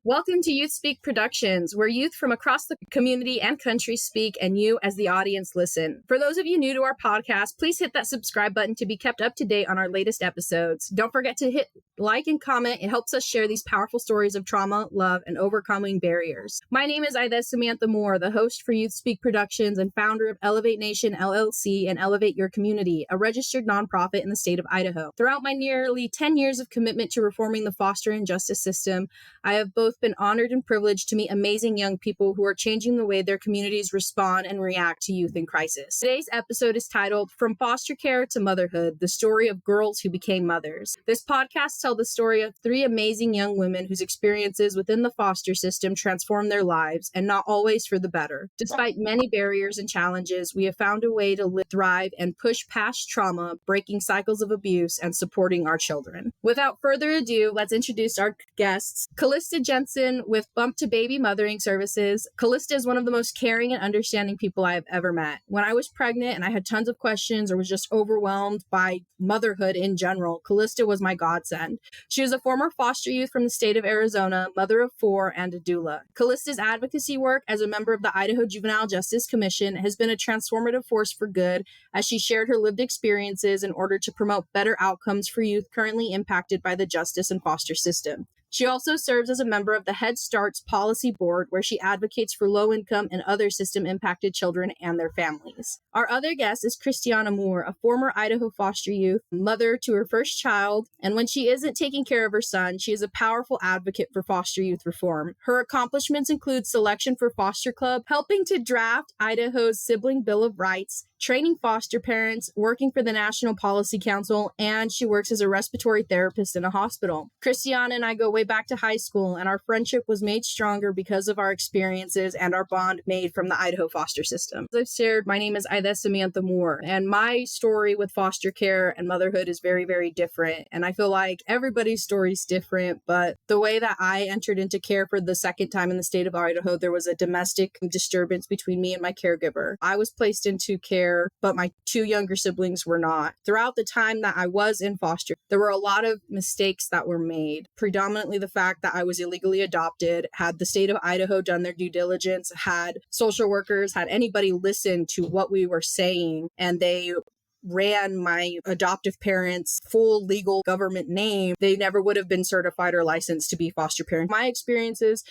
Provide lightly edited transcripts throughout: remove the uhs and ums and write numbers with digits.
Welcome to Youth Speak Productions, where youth from across the community and country speak and you as the audience listen. For those of you new to our podcast, please hit that subscribe button to be kept up to date on our latest episodes. Don't forget to hit like and comment. It helps us share these powerful stories of trauma, love, and overcoming barriers. My name is Aide Samantha Moore, the host for Youth Speak Productions and founder of Elevate Nation LLC and Elevate Your Community, a registered nonprofit in the state of Idaho. Throughout my nearly 10 years of commitment to reforming the foster and justice system, I have both been honored and privileged to meet amazing young people who are changing the way their communities respond and react to youth in crisis. Today's episode is titled From Foster Care to Motherhood, the story of girls who became mothers. This podcast tells the story of three amazing young women whose experiences within the foster system transformed their lives, and not always for the better. Despite many barriers and challenges, we have found a way to live, thrive, and push past trauma, breaking cycles of abuse, and supporting our children. Without further ado, let's introduce our guests. Calista Jensen with Bump to Baby Mothering Services. Calista is one of the most caring and understanding people I have ever met. When I was pregnant and I had tons of questions or was just overwhelmed by motherhood in general, Calista was my godsend. She is a former foster youth from the state of Arizona, mother of 4, and a doula. Calista's advocacy work as a member of the Idaho Juvenile Justice Commission has been a transformative force for good as she shared her lived experiences in order to promote better outcomes for youth currently impacted by the justice and foster system. She also serves as a member of the Head Start's Policy Board, where she advocates for low-income and other system-impacted children and their families. Our other guest is Kristianna Moore, a former Idaho foster youth, mother to her first child, and when she isn't taking care of her son, she is a powerful advocate for foster youth reform. Her accomplishments include selection for Foster Club, helping to draft Idaho's Sibling Bill of Rights, training foster parents, working for the National Policy Council, and she works as a respiratory therapist in a hospital. Kristianna and I go way back to high school, and our friendship was made stronger because of our experiences and our bond made from the Idaho foster system. As I've shared, my name is Aide Samantha Moore, and my story with foster care and motherhood is very, very different. And I feel like everybody's story is different, but the way that I entered into care for the second time in the state of Idaho, there was a domestic disturbance between me and my caregiver. I was placed into care, but my 2 younger siblings were not. Throughout the time that I was in foster, there were a lot of mistakes that were made. Predominantly the fact that I was illegally adopted. Had the state of Idaho done their due diligence, had social workers, had anybody listen to what we were saying, and they ran my adoptive parents' full legal government name, they never would have been certified or licensed to be foster parents. My experiences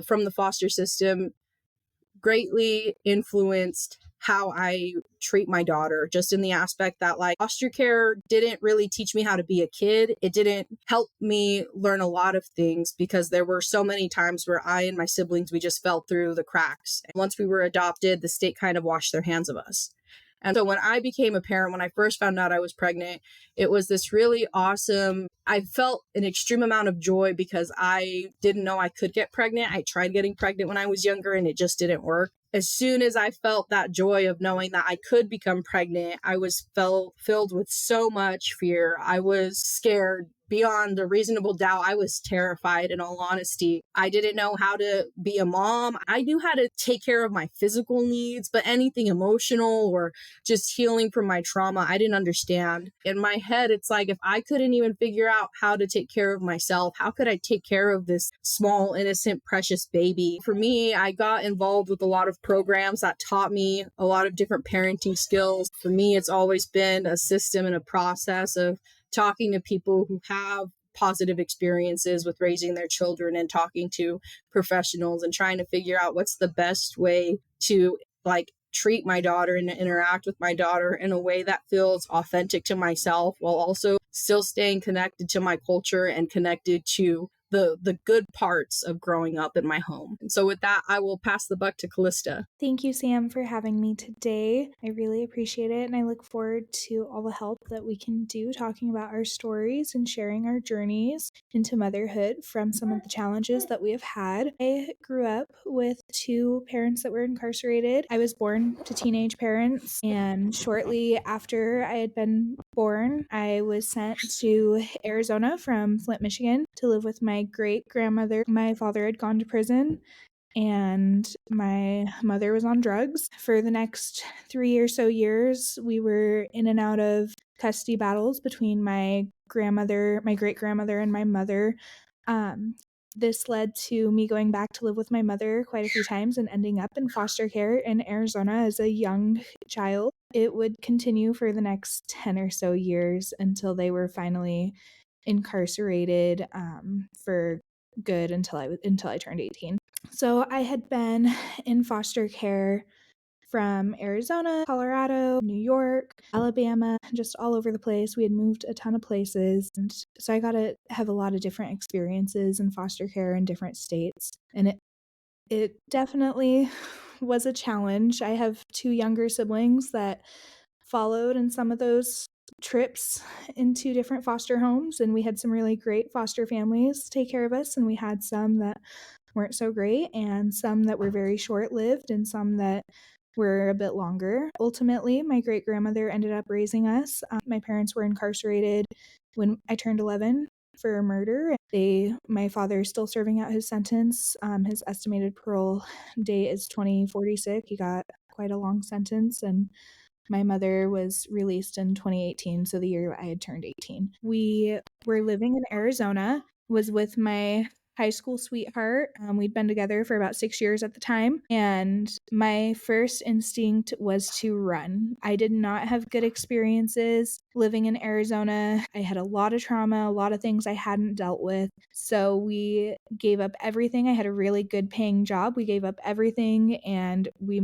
from the foster system greatly influenced how I treat my daughter, just in the aspect that foster care didn't really teach me how to be a kid. It didn't help me learn a lot of things because there were so many times where I and my siblings, we just fell through the cracks. And once we were adopted, the state kind of washed their hands of us. And so when I became a parent, when I first found out I was pregnant, it was this really awesome, I felt an extreme amount of joy because I didn't know I could get pregnant. I tried getting pregnant when I was younger and it just didn't work. As soon as I felt that joy of knowing that I could become pregnant, I was filled with so much fear. I was scared beyond a reasonable doubt. I was terrified, in all honesty. I didn't know how to be a mom. I knew how to take care of my physical needs, but anything emotional or just healing from my trauma, I didn't understand. In my head, it's like, if I couldn't even figure out how to take care of myself, how could I take care of this small, innocent, precious baby? For me, I got involved with a lot of programs that taught me a lot of different parenting skills. For me, it's always been a system and a process of talking to people who have positive experiences with raising their children and talking to professionals and trying to figure out what's the best way to treat my daughter and interact with my daughter in a way that feels authentic to myself while also still staying connected to my culture and connected to the good parts of growing up in my home. And so with that, I will pass the buck to Calista. Thank you, Sam, for having me today. I really appreciate it, and I look forward to all the help that we can do talking about our stories and sharing our journeys into motherhood from some of the challenges that we have had. I grew up with 2 parents that were incarcerated. I was born to teenage parents, and shortly after I had been born, I was sent to Arizona from Flint, Michigan to live with my great-grandmother. My father had gone to prison, and my mother was on drugs. For the next 3 or so years, we were in and out of custody battles between my great-grandmother and my mother. This led to me going back to live with my mother quite a few times and ending up in foster care in Arizona as a young child. It would continue for the next 10 or so years until they were finally incarcerated for good until I turned 18. So I had been in foster care from Arizona, Colorado, New York, Alabama, just all over the place. We had moved a ton of places. And so I got to have a lot of different experiences in foster care in different states. And it definitely was a challenge. I have 2 younger siblings that followed in some of those trips into different foster homes, and we had some really great foster families take care of us, and we had some that weren't so great, and some that were very short-lived, and some that were a bit longer. Ultimately, my great-grandmother ended up raising us. My parents were incarcerated when I turned 11 for murder. My father is still serving out his sentence. His estimated parole date is 2046. He got quite a long sentence, and my mother was released in 2018, so the year I had turned 18. We were living in Arizona, was with my high school sweetheart. We'd been together for about 6 years at the time, and my first instinct was to run. I did not have good experiences living in Arizona. I had a lot of trauma, a lot of things I hadn't dealt with. So we gave up everything. I had a really good paying job. We gave up everything and we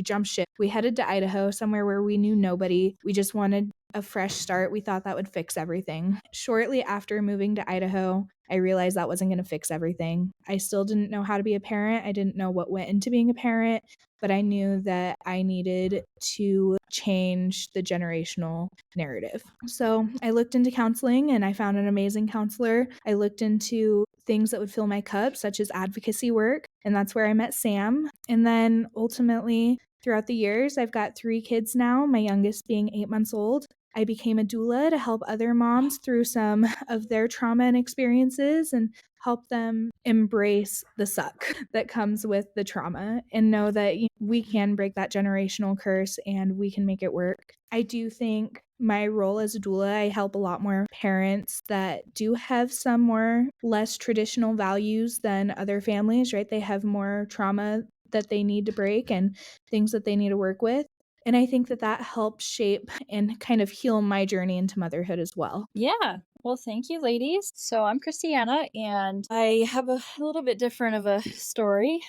jumped ship. We headed to Idaho, somewhere where we knew nobody. We just wanted a fresh start. We thought that would fix everything. Shortly after moving to Idaho, I realized that wasn't going to fix everything. I still didn't know how to be a parent. I didn't know what went into being a parent, but I knew that I needed to change the generational narrative. So I looked into counseling and I found an amazing counselor. I looked into things that would fill my cup, such as advocacy work, and that's where I met Sam. And then ultimately, throughout the years, I've got 3 kids now, my youngest being 8 months old. I became a doula to help other moms through some of their trauma and experiences and help them embrace the suck that comes with the trauma and know that we can break that generational curse and we can make it work. I do think my role as a doula, I help a lot more parents that do have some more less traditional values than other families, right? They have more trauma that they need to break and things that they need to work with. And I think that helps shape and kind of heal my journey into motherhood as well. Yeah. Well, thank you, ladies. So I'm Kristianna, and I have a little bit different of a story.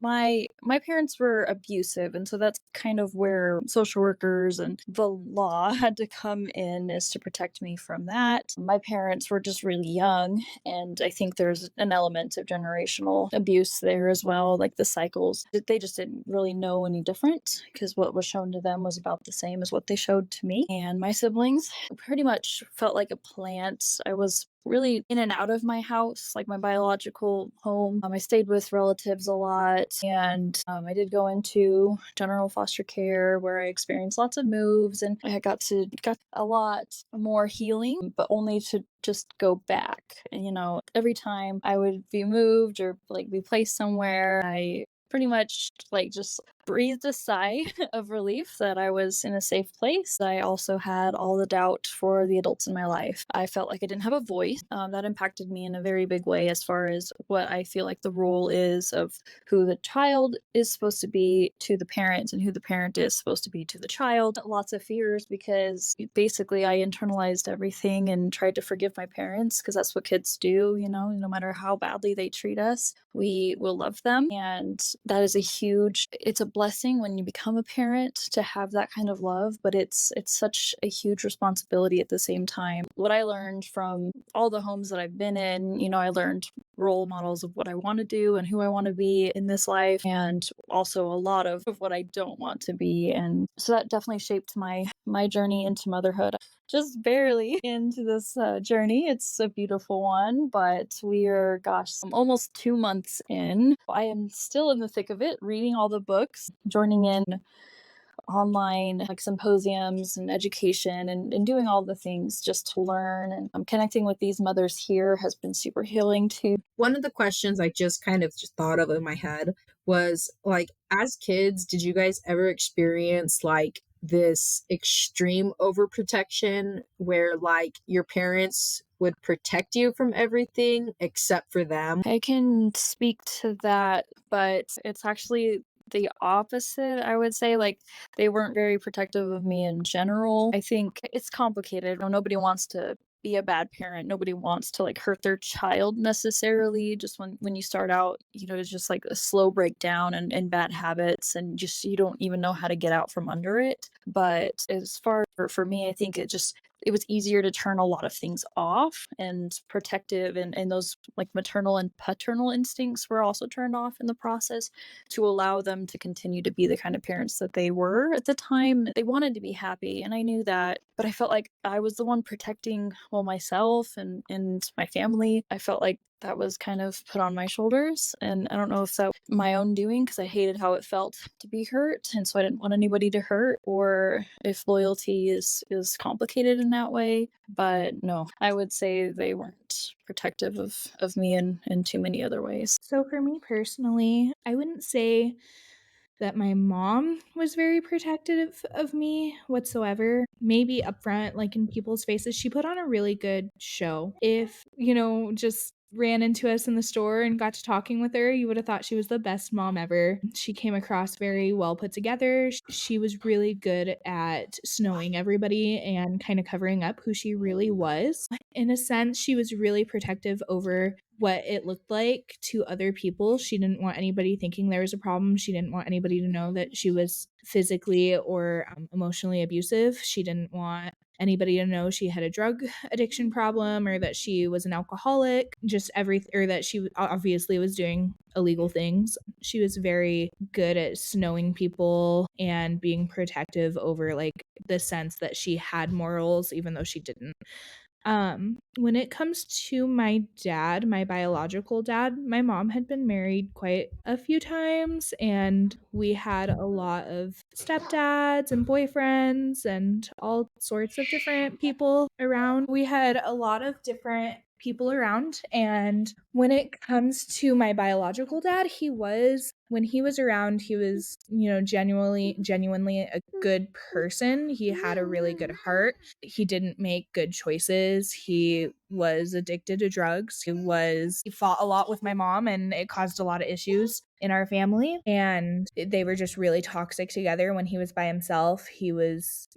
My parents were abusive, and so that's kind of where social workers and the law had to come in, is to protect me from that. My parents were just really young, and I think there's an element of generational abuse there as well, like the cycles. They just didn't really know any different because what was shown to them was about the same as what they showed to me and my siblings. Pretty much felt like a plant. I was really in and out of my house, like my biological home. I stayed with relatives a lot, and I did go into general foster care where I experienced lots of moves, and I got a lot more healing, but only to just go back. Every time I would be moved or like be placed somewhere, I pretty much like just breathed a sigh of relief that I was in a safe place. I also had all the doubt for the adults in my life. I felt like I didn't have a voice. That impacted me in a very big way as far as what I feel like the role is of who the child is supposed to be to the parent and who the parent is supposed to be to the child. Lots of fears because basically I internalized everything and tried to forgive my parents because that's what kids do, no matter how badly they treat us, we will love them. And that is it's a blessing when you become a parent to have that kind of love, but it's such a huge responsibility at the same time. What I learned from all the homes that I've been in, I learned role models of what I want to do and who I want to be in this life, and also a lot of what I don't want to be. And so that definitely shaped my journey into motherhood. Just barely into this journey. It's a beautiful one, but we are, almost 2 months in. I am still in the thick of it, reading all the books, joining in online like symposiums and education and doing all the things just to learn. And connecting with these mothers here has been super healing too. One of the questions I just kind of just thought of in my head was like, as kids, did you guys ever experience like this extreme overprotection where like your parents would protect you from everything except for them? I can speak to that, but it's actually the opposite, I would say. Like, they weren't very protective of me in general. I think it's complicated. You know, nobody wants to be a bad parent. Nobody wants to like hurt their child necessarily. Just when you start out, you know, it's just like a slow breakdown and bad habits, and just you don't even know how to get out from under it. But as far for me, I think it was easier to turn a lot of things off, and protective, and those like maternal and paternal instincts were also turned off in the process to allow them to continue to be the kind of parents that they were at the time. They wanted to be happy, and I knew that, but I felt like I was the one protecting, well, myself and my family. I felt like that was kind of put on my shoulders, and I don't know if that was my own doing because I hated how it felt to be hurt, and so I didn't want anybody to hurt, or if loyalty is complicated in that way. But no, I would say they weren't protective of me in too many other ways. So for me personally, I wouldn't say that my mom was very protective of me whatsoever. Maybe upfront, like in people's faces, she put on a really good show. If, just ran into us in the store and got to talking with her, you would have thought she was the best mom ever. She came across very well put together. She was really good at snowing everybody and kind of covering up who she really was. In a sense, she was really protective over what it looked like to other people. She didn't want anybody thinking there was a problem. She didn't want anybody to know that she was physically or emotionally abusive. She didn't want anybody to know she had a drug addiction problem or that she was an alcoholic, just everything, or that she obviously was doing illegal things. She was very good at snowing people and being protective over like the sense that she had morals, even though she didn't. When it comes to my dad, my biological dad, my mom had been married quite a few times, and we had a lot of stepdads and boyfriends and all sorts of different people around. We had a lot of different people around, and when it comes to my biological dad, when he was around, he was, genuinely a good person. He had a really good heart. He didn't make good choices. He was addicted to drugs. He fought a lot with my mom, and it caused a lot of issues in our family, and they were just really toxic together. When he was by himself, he was,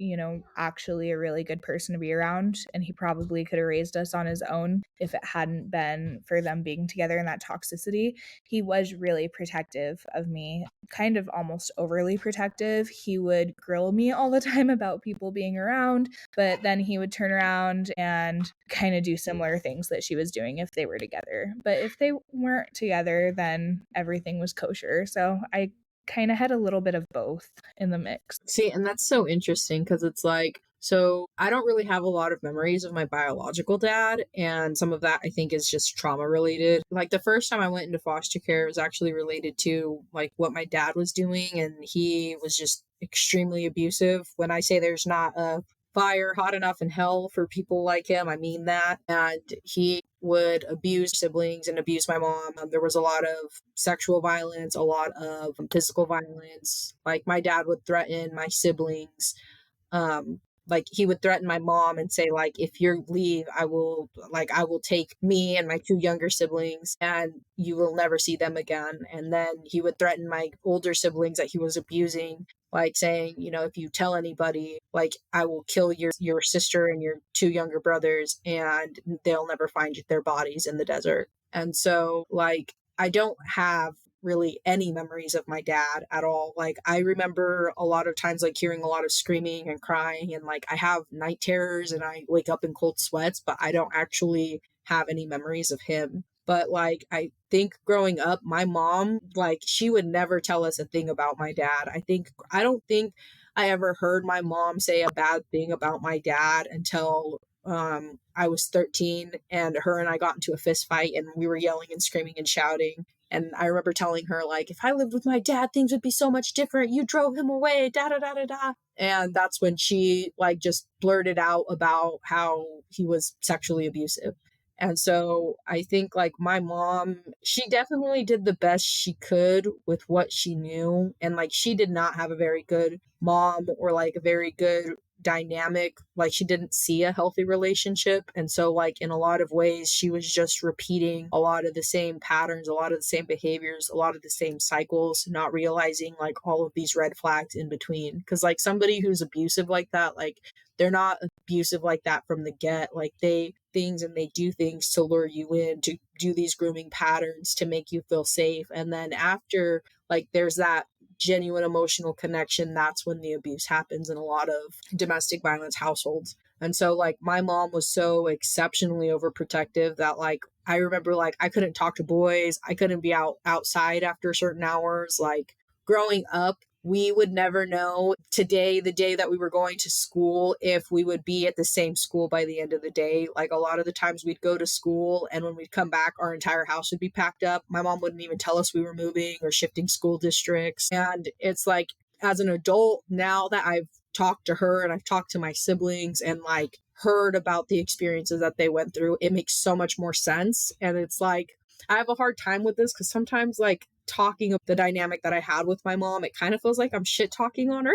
actually a really good person to be around, and he probably could have raised us on his own if it hadn't been for them being together in that toxicity. He was really protective of me, kind of almost overly protective. He would grill me all the time about people being around, but then he would turn around and kind of do similar things that she was doing if they were together. But if they weren't together, then everything was kosher. So I kind of had a little bit of both in the mix. See, and that's so interesting because it's like, so I don't really have a lot of memories of my biological dad, and some of that I think is just trauma related. Like the first time I went into foster care was actually related to like what my dad was doing, and he was just extremely abusive. When I say there's not a fire hot enough in hell for people like him, I mean that. And he would abuse siblings and abuse my mom. There was a lot of sexual violence, a lot of physical violence. Like my dad would threaten my siblings. Like he would threaten my mom and say like, if you leave, I will take me and my two younger siblings and you will never see them again. And then he would threaten my older siblings that he was abusing, like saying, if you tell anybody, like I will kill your sister and your two younger brothers and they'll never find their bodies in the desert. And so like I don't have really any memories of my dad at all. Like I remember a lot of times like hearing a lot of screaming and crying, and like I have night terrors and I wake up in cold sweats, but I don't actually have any memories of him. But like I think growing up, my mom, like she would never tell us a thing about my dad. I don't think I ever heard my mom say a bad thing about my dad until I was 13, and her and I got into a fist fight and we were yelling and screaming and shouting. And I remember telling her, like, if I lived with my dad, things would be so much different. You drove him away, da da da da da. And that's when she, like, just blurted out about how he was sexually abusive. And so I think like my mom, she definitely did the best she could with what she knew. And like she did not have a very good mom or like a very good dynamic. Like she didn't see a healthy relationship. And so like in a lot of ways, she was just repeating a lot of the same patterns, a lot of the same behaviors, a lot of the same cycles, not realizing like all of these red flags in between. Because like somebody who's abusive like that, like they're not abusive like that from the get. Like they do things to lure you in, to do these grooming patterns to make you feel safe. And then after like there's that genuine emotional connection, that's when the abuse happens in a lot of domestic violence households. And so like my mom was so exceptionally overprotective that like I remember like I couldn't talk to boys, I couldn't be outside after certain hours. Like growing up, we would never know today, the day that we were going to school, if we would be at the same school by the end of the day. Like a lot of the times we'd go to school and when we'd come back, our entire house would be packed up. My mom wouldn't even tell us we were moving or shifting school districts. And it's like, as an adult, now that I've talked to her and I've talked to my siblings and like heard about the experiences that they went through, it makes so much more sense. And it's like, I have a hard time with this because sometimes like talking of the dynamic that I had with my mom, it kind of feels like I'm shit talking on her.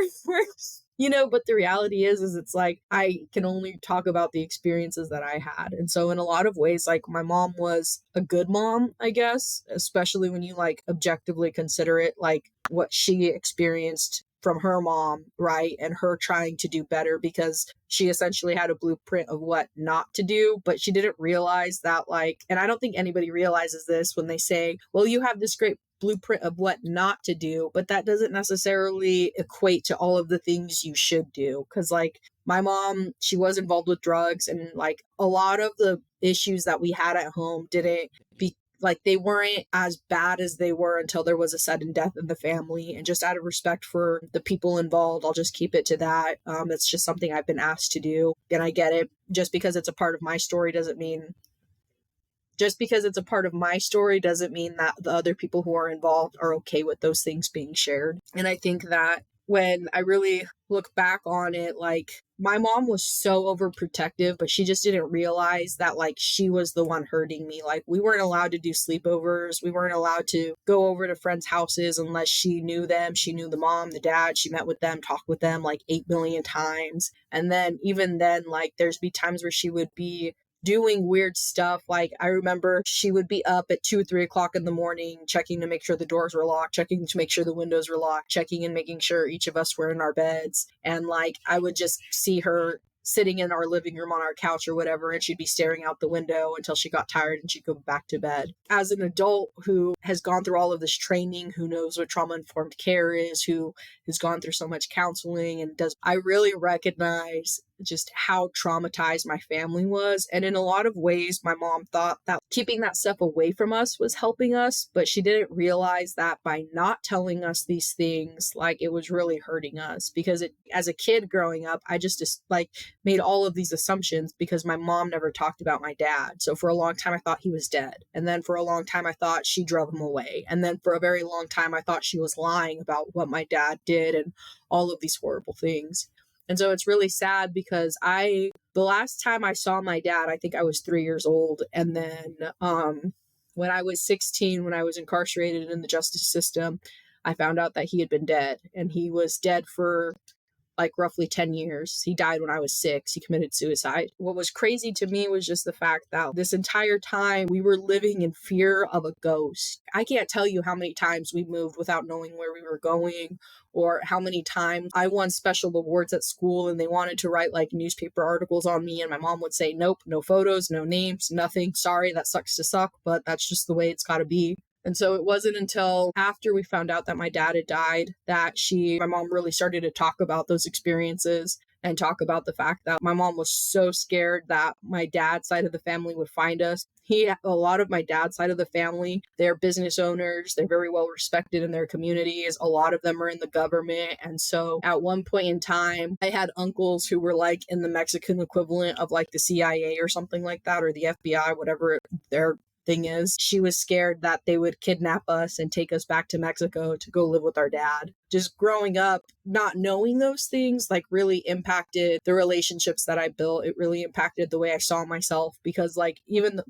But the reality is it's like I can only talk about the experiences that I had. And so in a lot of ways, like my mom was a good mom, I guess, especially when you like objectively consider it, like what she experienced from her mom, right? And her trying to do better because she essentially had a blueprint of what not to do, but she didn't realize that like, and I don't think anybody realizes this when they say, well, you have this great blueprint of what not to do, but that doesn't necessarily equate to all of the things you should do. Cause like my mom, she was involved with drugs and like a lot of the issues that we had at home didn't be like they weren't as bad as they were until there was a sudden death in the family. And just out of respect for the people involved, I'll just keep it to that. It's just something I've been asked to do. And I get it. Just because it's a part of my story doesn't mean that the other people who are involved are okay with those things being shared. And I think that when I really look back on it, like my mom was so overprotective, but she just didn't realize that like she was the one hurting me. Like we weren't allowed to do sleepovers. We weren't allowed to go over to friends' houses unless she knew them. She knew the mom, the dad. She met with them, talked with them like 8 million times. And then even then, like there's be times where she would be doing weird stuff. Like I remember she would be up at 2 or 3 o'clock in the morning, checking to make sure the doors were locked, checking to make sure the windows were locked, checking and making sure each of us were in our beds. And like, I would just see her sitting in our living room on our couch or whatever, and she'd be staring out the window until she got tired and she'd go back to bed. As an adult who has gone through all of this training, who knows what trauma-informed care is, who has gone through so much counseling and I really recognize just how traumatized my family was. And in a lot of ways, my mom thought that keeping that stuff away from us was helping us, but she didn't realize that by not telling us these things, like it was really hurting us. Because as a kid growing up, I just like made all of these assumptions because my mom never talked about my dad. So for a long time, I thought he was dead. And then for a long time, I thought she drove him away. And then for a very long time, I thought she was lying about what my dad did and all of these horrible things. And so it's really sad because the last time I saw my dad, I think I was 3 years old. And then when I was 16, when I was incarcerated in the justice system, I found out that he had been dead. And he was dead for like roughly 10 years. He died when I was 6. He committed suicide. What was crazy to me was just the fact that this entire time we were living in fear of a ghost. I can't tell you how many times we moved without knowing where we were going, or how many times I won special awards at school and they wanted to write like newspaper articles on me. And my mom would say, nope, no photos, no names, nothing. Sorry, that sucks to suck, but that's just the way it's got to be. And so it wasn't until after we found out that my dad had died that my mom really started to talk about those experiences and talk about the fact that my mom was so scared that my dad's side of the family would find us. A lot of my dad's side of the family, they're business owners. They're very well respected in their communities. A lot of them are in the government. And so at one point in time, I had uncles who were like in the Mexican equivalent of like the CIA or something like that, or the FBI, whatever their thing is, she was scared that they would kidnap us and take us back to Mexico to go live with our dad. Just growing up, not knowing those things, like, really impacted the relationships that I built. It really impacted the way I saw myself, because like,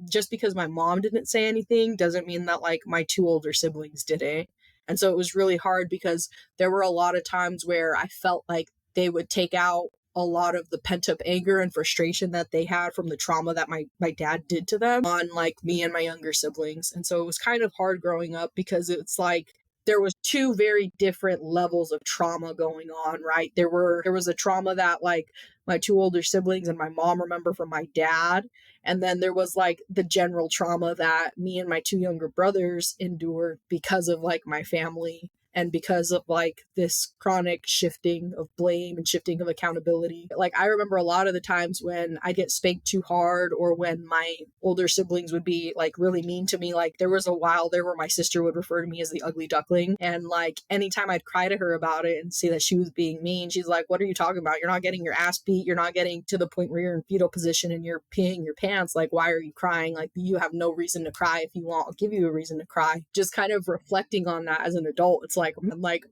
just because my mom didn't say anything doesn't mean that like my two older siblings didn't. And so it was really hard, because there were a lot of times where I felt like they would take out a lot of the pent up anger and frustration that they had from the trauma that my dad did to them on like me and my younger siblings. And so it was kind of hard growing up, because it's like there was two very different levels of trauma going on, right? There was a trauma that like my two older siblings and my mom remember from my dad. And then there was like the general trauma that me and my two younger brothers endured because of like my family, and because of like this chronic shifting of blame and shifting of accountability. Like, I remember a lot of the times when I get spanked too hard, or when my older siblings would be like really mean to me. Like, there was a while there where my sister would refer to me as the ugly duckling. And like, anytime I'd cry to her about it and see that she was being mean, she's like, what are you talking about? You're not getting your ass beat. You're not getting to the point where you're in fetal position and you're peeing your pants. Like, why are you crying? Like, you have no reason to cry. If you want, I'll give you a reason to cry. Just kind of reflecting on that as an adult. It's like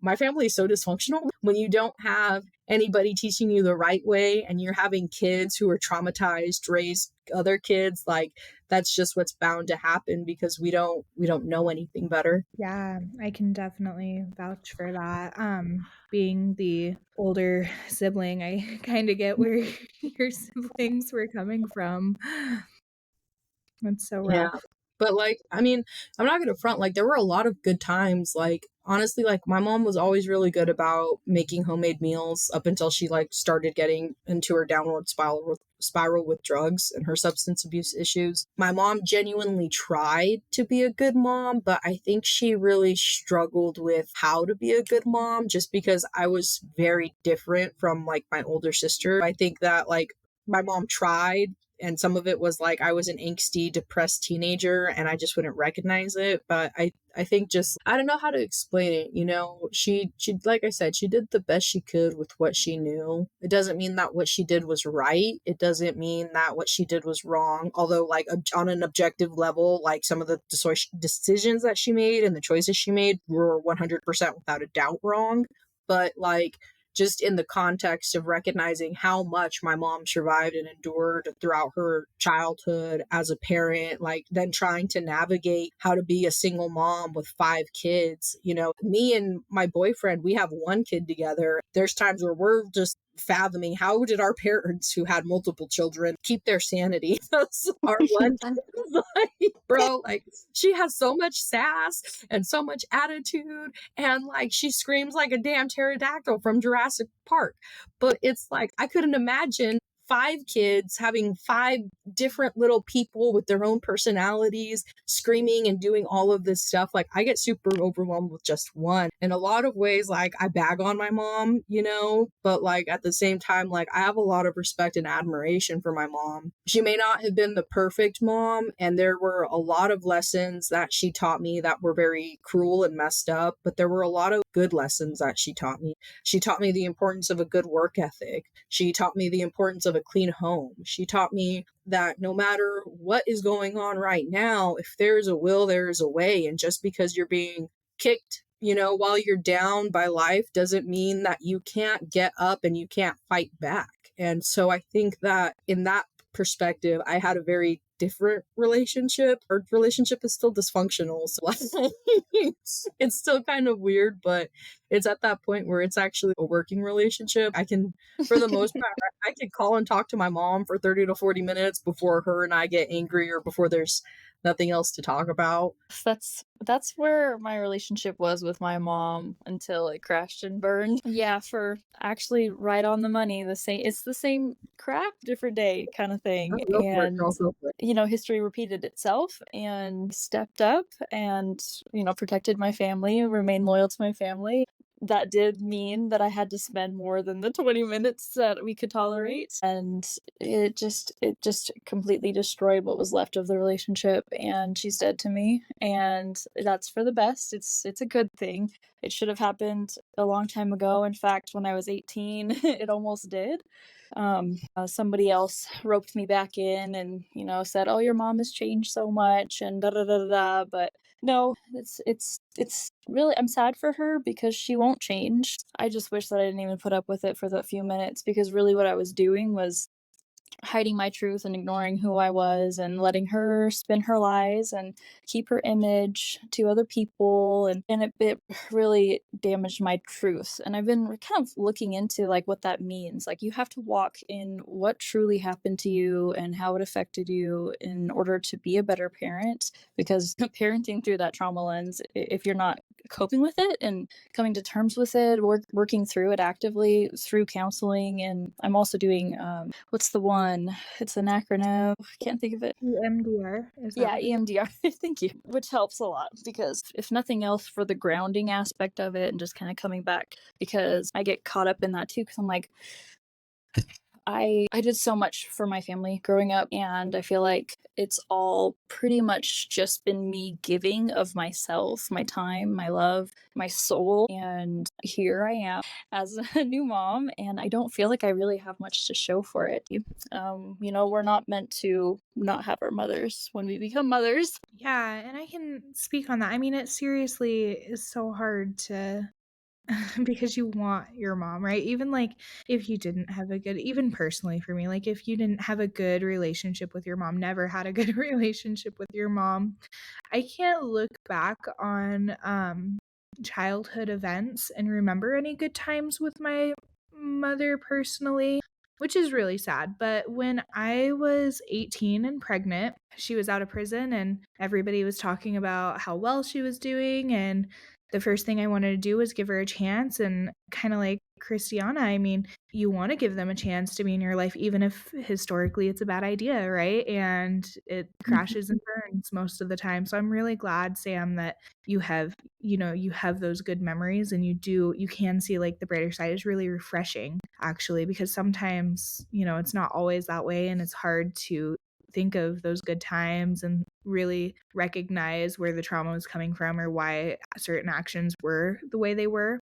my family is so dysfunctional. When you don't have anybody teaching you the right way, and you're having kids who are traumatized raise other kids, like, that's just what's bound to happen, because we don't know anything better. Yeah, I can definitely vouch for that. Being the older sibling, I kind of get where your siblings were coming from. It's so Yeah. rough. But like, I mean, I'm not gonna front, like, there were a lot of good times. Like, honestly, like, my mom was always really good about making homemade meals up until she like started getting into her downward spiral with drugs and her substance abuse issues. My mom genuinely tried to be a good mom, but I think she really struggled with how to be a good mom, just because I was very different from like my older sister. I think that like my mom tried, and some of it was like I was an angsty, depressed teenager and I just wouldn't recognize it. But I think just, I don't know how to explain it. You know, she, like I said, she did the best she could with what she knew. It doesn't mean that what she did was right. It doesn't mean that what she did was wrong. Although like on an objective level, like some of the decisions that she made and the choices she made were 100% without a doubt wrong. But like, just in the context of recognizing how much my mom survived and endured throughout her childhood as a parent, like then trying to navigate how to be a single mom with 5 kids. You know, me and my boyfriend, we have 1 kid together. There's times where we're just fathoming, how did our parents who had multiple children keep their sanity? Our one kid is like, bro, like, she has so much sass and so much attitude, and like she screams like a damn pterodactyl from Jurassic Park. But it's like, I couldn't imagine 5 kids having 5 different little people with their own personalities screaming and doing all of this stuff. Like, I get super overwhelmed with just one. In a lot of ways, like, I bag on my mom, you know, but like at the same time, like, I have a lot of respect and admiration for my mom. She may not have been the perfect mom, and there were a lot of lessons that she taught me that were very cruel and messed up, but there were a lot of good lessons that she taught me. She taught me the importance of a good work ethic. She taught me the importance of a clean home. She taught me that no matter what is going on right now, if there's a will, there is a way. And just because you're being kicked, you know, while you're down by life doesn't mean that you can't get up and you can't fight back. And so I think that in that perspective, I had a very different relationship. Our relationship is still dysfunctional, so it's still kind of weird, but it's at that point where it's actually a working relationship. I can, for the most part, I can call and talk to my mom for 30 to 40 minutes before her and I get angry, or before there's nothing else to talk about. That's where my relationship was with my mom until it crashed and burned. Yeah, for actually right on the money, it's the same crap, different day kind of thing. Go for it, And girl, go for it. you know, history repeated itself, and stepped up and, you know, protected my family, remained loyal to my family. that did mean that I had to spend more than the 20 minutes that we could tolerate. And it just completely destroyed what was left of the relationship. And she's dead to me. And that's for the best. It's a good thing. It should have happened a long time ago. In fact, when I was 18, it almost did. Somebody else roped me back in and, said, "Oh, your mom has changed so much," and da da da da da. But no, it's really, I'm sad for her because she won't change. I just wish that I didn't even put up with it for the few minutes, because really what I was doing was hiding my truth and ignoring who I was and letting her spin her lies and keep her image to other people, and it really damaged my truth. And I've been kind of looking into like what that means. Like, you have to walk in what truly happened to you and how it affected you in order to be a better parent, because parenting through that trauma lens, if you're not coping with it and coming to terms with it, working through it actively through counseling. And I'm also doing what's the one? It's an acronym. I can't think of it. EMDR. Yeah, EMDR. Thank you. Which helps a lot, because if nothing else, for the grounding aspect of it and just kind of coming back, because I get caught up in that too, because I'm like, I did so much for my family growing up, and I feel like it's all pretty much just been me giving of myself, my time, my love, my soul. And here I am as a new mom, and I don't feel like I really have much to show for it. We're not meant to not have our mothers when we become mothers. Yeah, and I can speak on that. I mean, it seriously is so hard to because you want your mom, right? Even like if you didn't have a good, even personally for me, like if you didn't have a good relationship with your mom, never had a good relationship with your mom, I can't look back on childhood events and remember any good times with my mother personally, which is really sad. But when I was 18 and pregnant, she was out of prison and everybody was talking about how well she was doing. And the first thing I wanted to do was give her a chance. And kind of like Kristianna, I mean, you want to give them a chance to be in your life, even if historically it's a bad idea, right? And it crashes and burns most of the time. So I'm really glad, Sam, that you have those good memories, and you can see like the brighter side. Is really refreshing, actually, because sometimes it's not always that way, and it's hard to think of those good times and really recognize where the trauma was coming from or why certain actions were the way they were.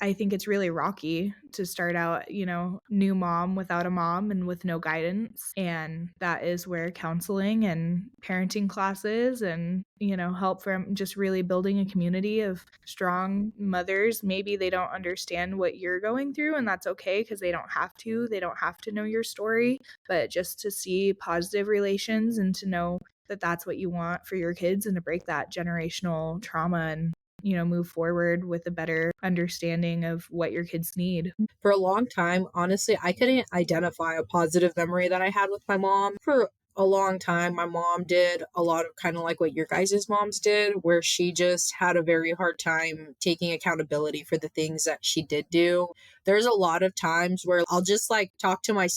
I think it's really rocky to start out, new mom without a mom and with no guidance. And that is where counseling and parenting classes and, help from just really building a community of strong mothers. Maybe they don't understand what you're going through, and that's okay, because they don't have to. They don't have to know your story, but just to see positive relations and to know that that's what you want for your kids, and to break that generational trauma and move forward with a better understanding of what your kids need. For a long time, honestly, I couldn't identify a positive memory that I had with my mom. For a long time, my mom did a lot of kind of like what your guys' moms did, where she just had a very hard time taking accountability for the things that she did do. There's a lot of times where I'll just like talk to my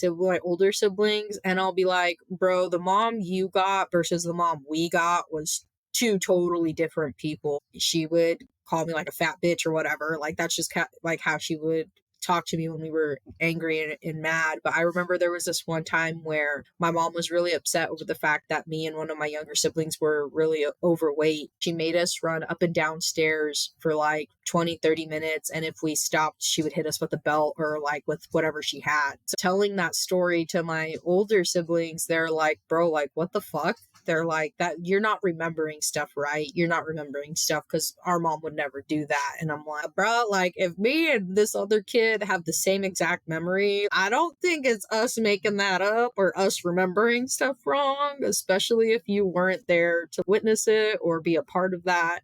older siblings, and I'll be like, bro, the mom you got versus the mom we got was two totally different people. She would call me like a fat bitch or whatever. Like, that's just like how she would talk to me when we were angry and mad. But I remember there was this one time where my mom was really upset over the fact that me and one of my younger siblings were really overweight. She made us run up and down stairs for like 20-30 minutes, and if we stopped, she would hit us with a belt or like with whatever she had. So telling that story to my older siblings, they're like, bro, like, what the fuck? They're like, that you're not remembering stuff, right? You're not remembering stuff because our mom would never do that. And I'm like, bro, like, if me and this other kid have the same exact memory, I don't think it's us making that up or us remembering stuff wrong, especially if you weren't there to witness it or be a part of that.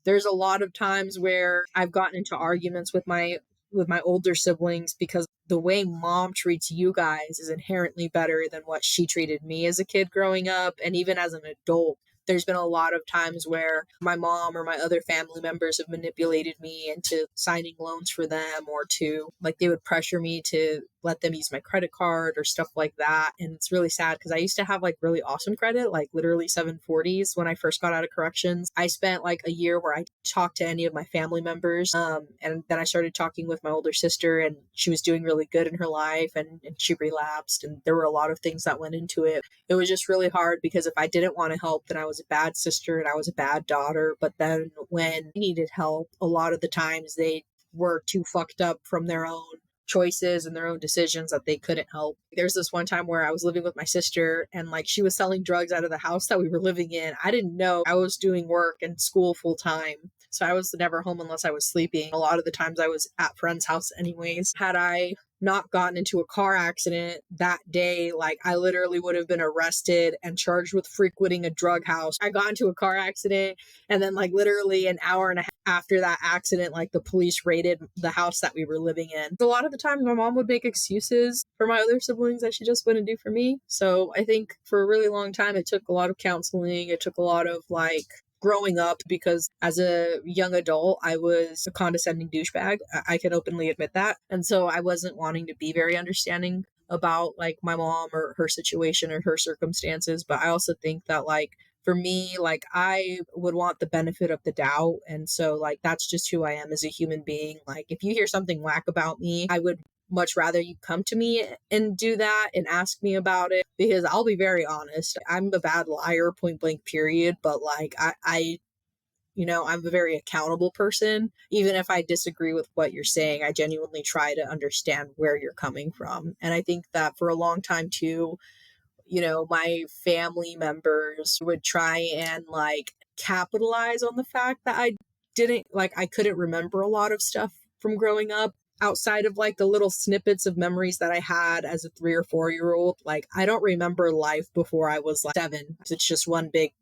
There's a lot of times where I've gotten into arguments with my older siblings because the way mom treats you guys is inherently better than what she treated me as a kid growing up. And even as an adult, there's been a lot of times where my mom or my other family members have manipulated me into signing loans for them, or to like, they would pressure me to let them use my credit card or stuff like that. And it's really sad because I used to have like really awesome credit, like literally 740s when I first got out of corrections. I spent like a year where I talked to any of my family members. And then I started talking with my older sister, and she was doing really good in her life, and she relapsed. And there were a lot of things that went into it. It was just really hard because if I didn't want to help, then I was a bad sister and I was a bad daughter. But then when I needed help, a lot of the times they were too fucked up from their own choices and their own decisions that they couldn't help. There's this one time where I was living with my sister, and like she was selling drugs out of the house that we were living in. I didn't know. I was doing work and school full time. So I was never home unless I was sleeping. A lot of the times I was at friends' house anyways. Had I not gotten into a car accident that day, like I literally would have been arrested and charged with frequenting a drug house. I got into a car accident, and then like literally an hour and a half after that accident, like the police raided the house that we were living in. A lot of the times my mom would make excuses for my other siblings that she just wouldn't do for me. So I think for a really long time, it took a lot of counseling. It took a lot of like growing up, because as a young adult, I was a condescending douchebag. I can openly admit that. And so I wasn't wanting to be very understanding about like my mom or her situation or her circumstances. But I also think that like for me, like I would want the benefit of the doubt. And so like that's just who I am as a human being. Like if you hear something whack about me, I would much rather you come to me and do that and ask me about it, because I'll be very honest. I'm a bad liar, point blank, period. But like I I'm a very accountable person. Even if I disagree with what you're saying, I genuinely try to understand where you're coming from. And I think that for a long time too, my family members would try and like capitalize on the fact that I couldn't remember a lot of stuff from growing up outside of like the little snippets of memories that I had as a 3 or 4 year old. Like I don't remember life before I was like 7. It's just one big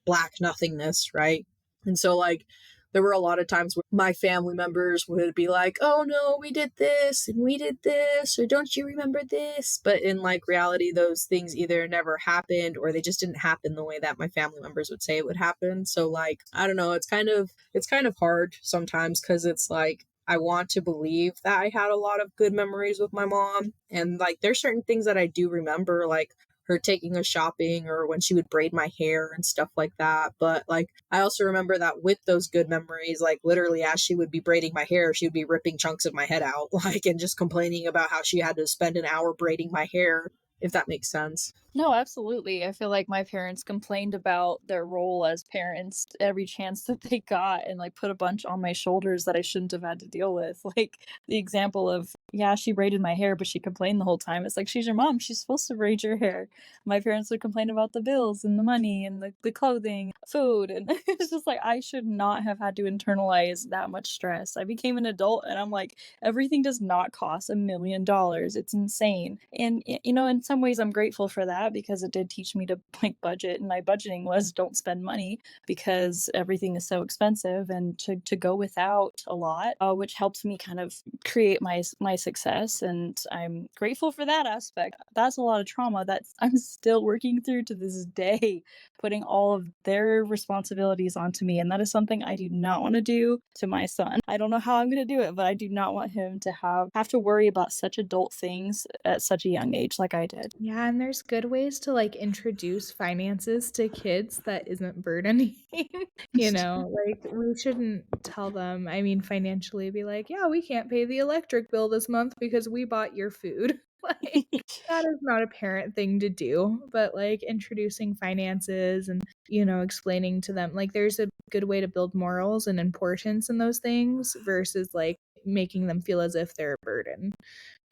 black nothingness, right? And so like there were a lot of times where my family members would be like, oh no, we did this and we did this, or don't you remember this? But in like reality, those things either never happened or they just didn't happen the way that my family members would say it would happen. So like, I don't know, it's kind of hard sometimes, because it's like I want to believe that I had a lot of good memories with my mom. And like there's certain things that I do remember, like her taking us shopping or when she would braid my hair and stuff like that. But like, I also remember that with those good memories, like literally as she would be braiding my hair, she would be ripping chunks of my head out, like, and just complaining about how she had to spend an hour braiding my hair, if that makes sense. No, absolutely. I feel like my parents complained about their role as parents every chance that they got, and like put a bunch on my shoulders that I shouldn't have had to deal with. Like the example of, yeah, she braided my hair, but she complained the whole time. It's like, she's your mom. She's supposed to braid your hair. My parents would complain about the bills and the money and the clothing, food. And it's just like, I should not have had to internalize that much stress. I became an adult and I'm like, everything does not cost $1 million. It's insane. And, in some ways I'm grateful for that, because it did teach me to like budget, and my budgeting was don't spend money because everything is so expensive, and to go without a lot, which helps me kind of create my success. And I'm grateful for that aspect. That's a lot of trauma that I'm still working through to this day, putting all of their responsibilities onto me. And that is something I do not want to do to my son. I don't know how I'm going to do it, but I do not want him to have to worry about such adult things at such a young age like I did. Yeah, and there's good ways to like introduce finances to kids that isn't burdening. Like we shouldn't tell them, I mean, financially be like, yeah, we can't pay the electric bill this month because we bought your food. Like that is not a parent thing to do, but like introducing finances and, explaining to them, like there's a good way to build morals and importance in those things versus like making them feel as if they're a burden.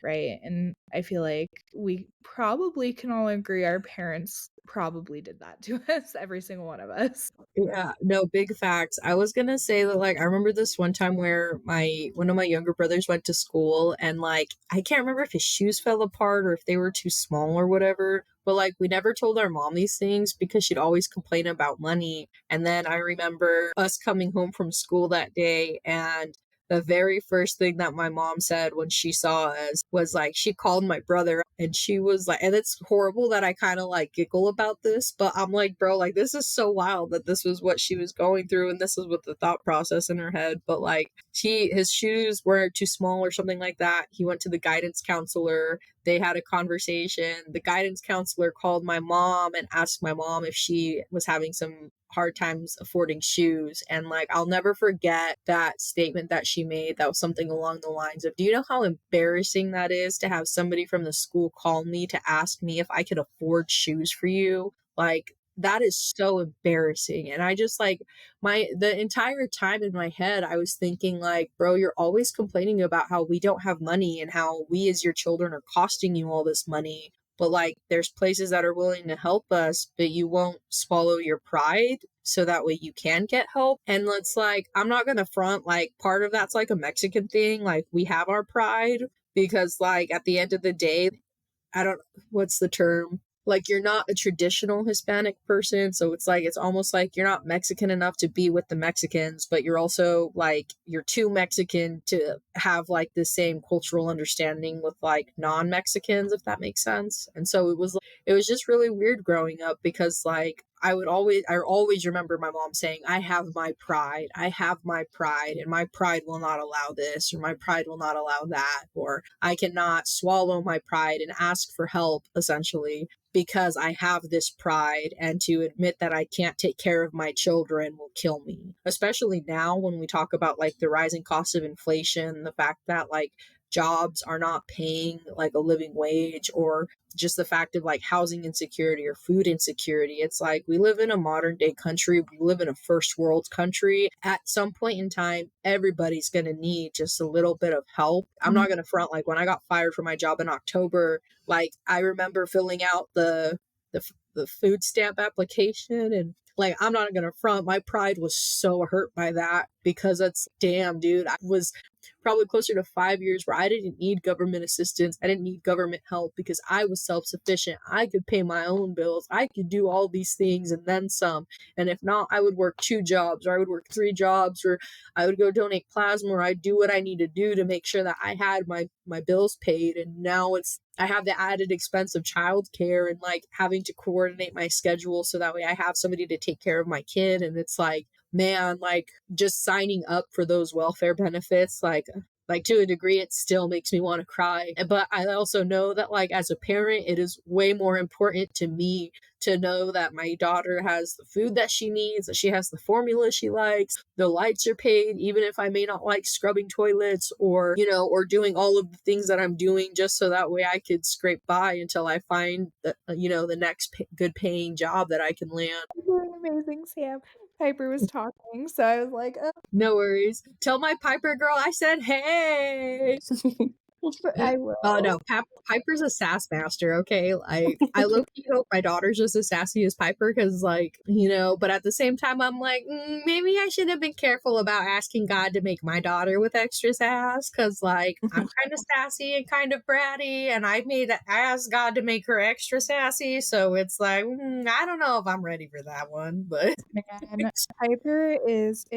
Right. And I feel like we probably can all agree our parents probably did that to us, every single one of us. Yeah, no, big facts. I was gonna say that like I remember this one time where one of my younger brothers went to school, and like I can't remember if his shoes fell apart or if they were too small or whatever. But like we never told our mom these things because she'd always complain about money. And then I remember us coming home from school that day, and the very first thing that my mom said when she saw us was like, she called my brother and she was like, and it's horrible that I kind of like giggle about this, but I'm like, bro, like this is so wild that this was what she was going through and this is what the thought process in her head. But like his shoes were too small or something like that. He went to the guidance counselor. They had a conversation. The guidance counselor called my mom and asked my mom if she was having some hard times affording shoes. And like, I'll never forget that statement that she made. That was something along the lines of, do you know how embarrassing that is to have somebody from the school call me to ask me if I could afford shoes for you? Like, that is so embarrassing. And I just like the entire time in my head, I was thinking like, bro, you're always complaining about how we don't have money and how we as your children are costing you all this money. But like, there's places that are willing to help us, but you won't swallow your pride so that way you can get help. And it's like, I'm not going to front, like, part of that's like a Mexican thing. Like, we have our pride because, like, at the end of the day, what's the term? Like, you're not a traditional Hispanic person. So it's like, it's almost like you're not Mexican enough to be with the Mexicans, but you're also like, you're too Mexican to have like the same cultural understanding with like non-Mexicans, if that makes sense. And so it was just really weird growing up because like, I always remember my mom saying, I have my pride, and my pride will not allow this, or my pride will not allow that, or I cannot swallow my pride and ask for help, essentially, because I have this pride, and to admit that I can't take care of my children will kill me. Especially now when we talk about like the rising cost of inflation, the fact that like jobs are not paying like a living wage, or just the fact of like housing insecurity or food insecurity. It's like, we live in a modern day country. We live in a first world country. At some point in time, everybody's going to need just a little bit of help. I'm not going to front, like when I got fired from my job in October, like I remember filling out the food stamp application, and like, I'm not going to front, my pride was so hurt by that because it's damn, dude, I was probably closer to 5 years where I didn't need government assistance. I didn't need government help because I was self-sufficient. I could pay my own bills. I could do all these things and then some. And if not, I would work 2 jobs, or I would work 3 jobs, or I would go donate plasma, or I'd do what I need to do to make sure that I had my bills paid. And now I have the added expense of childcare and like having to coordinate my schedule so that way I have somebody to take care of my kid. And it's like, man, like just signing up for those welfare benefits, like to a degree, it still makes me want to cry. But I also know that like as a parent, it is way more important to me to know that my daughter has the food that she needs, that she has the formula she likes, the lights are paid, even if I may not like scrubbing toilets or, you know, or doing all of the things that I'm doing, just so that way I could scrape by until I find the, you know, the next good paying job that I can land. You're doing amazing, Sam. Piper was talking, so I was like, oh, No worries. Tell my Piper girl I said hey. I Oh will. no, Piper's a sass master, okay? Like, I low-key hope my daughter's just as sassy as Piper, because, like, you know, but at the same time, I'm like, maybe I should have been careful about asking God to make my daughter with extra sass, because, like, I'm kind of sassy and kind of bratty, and I asked God to make her extra sassy, so it's like, I don't know if I'm ready for that one, but... Man, Piper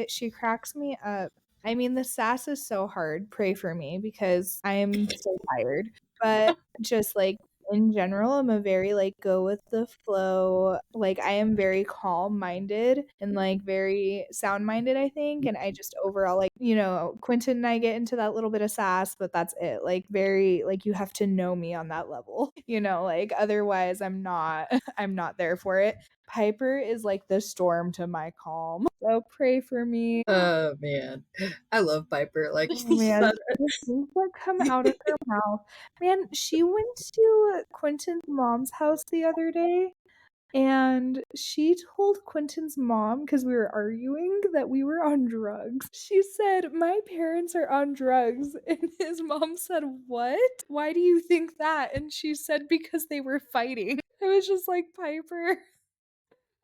she cracks me up. I mean, the sass is so hard. Pray for me because I am so tired. But just like in general, I'm a very like go with the flow. Like I am very calm minded and like very sound minded, I think. And I just overall like, you know, Quentin and I get into that little bit of sass, but that's it. Like very like you have to know me on that level. You know, like otherwise I'm not I'm not there for it. Piper is like the storm to my calm. So pray for me. Oh, man. I love Piper. Like, Oh man, the things that come out of her mouth. Man, she went to Quentin's mom's house the other day and she told Quentin's mom, because we were arguing, that we were on drugs. She said, my parents are on drugs. And his mom said, what? Why do you think that? And she said, because they were fighting. I was just like, Piper.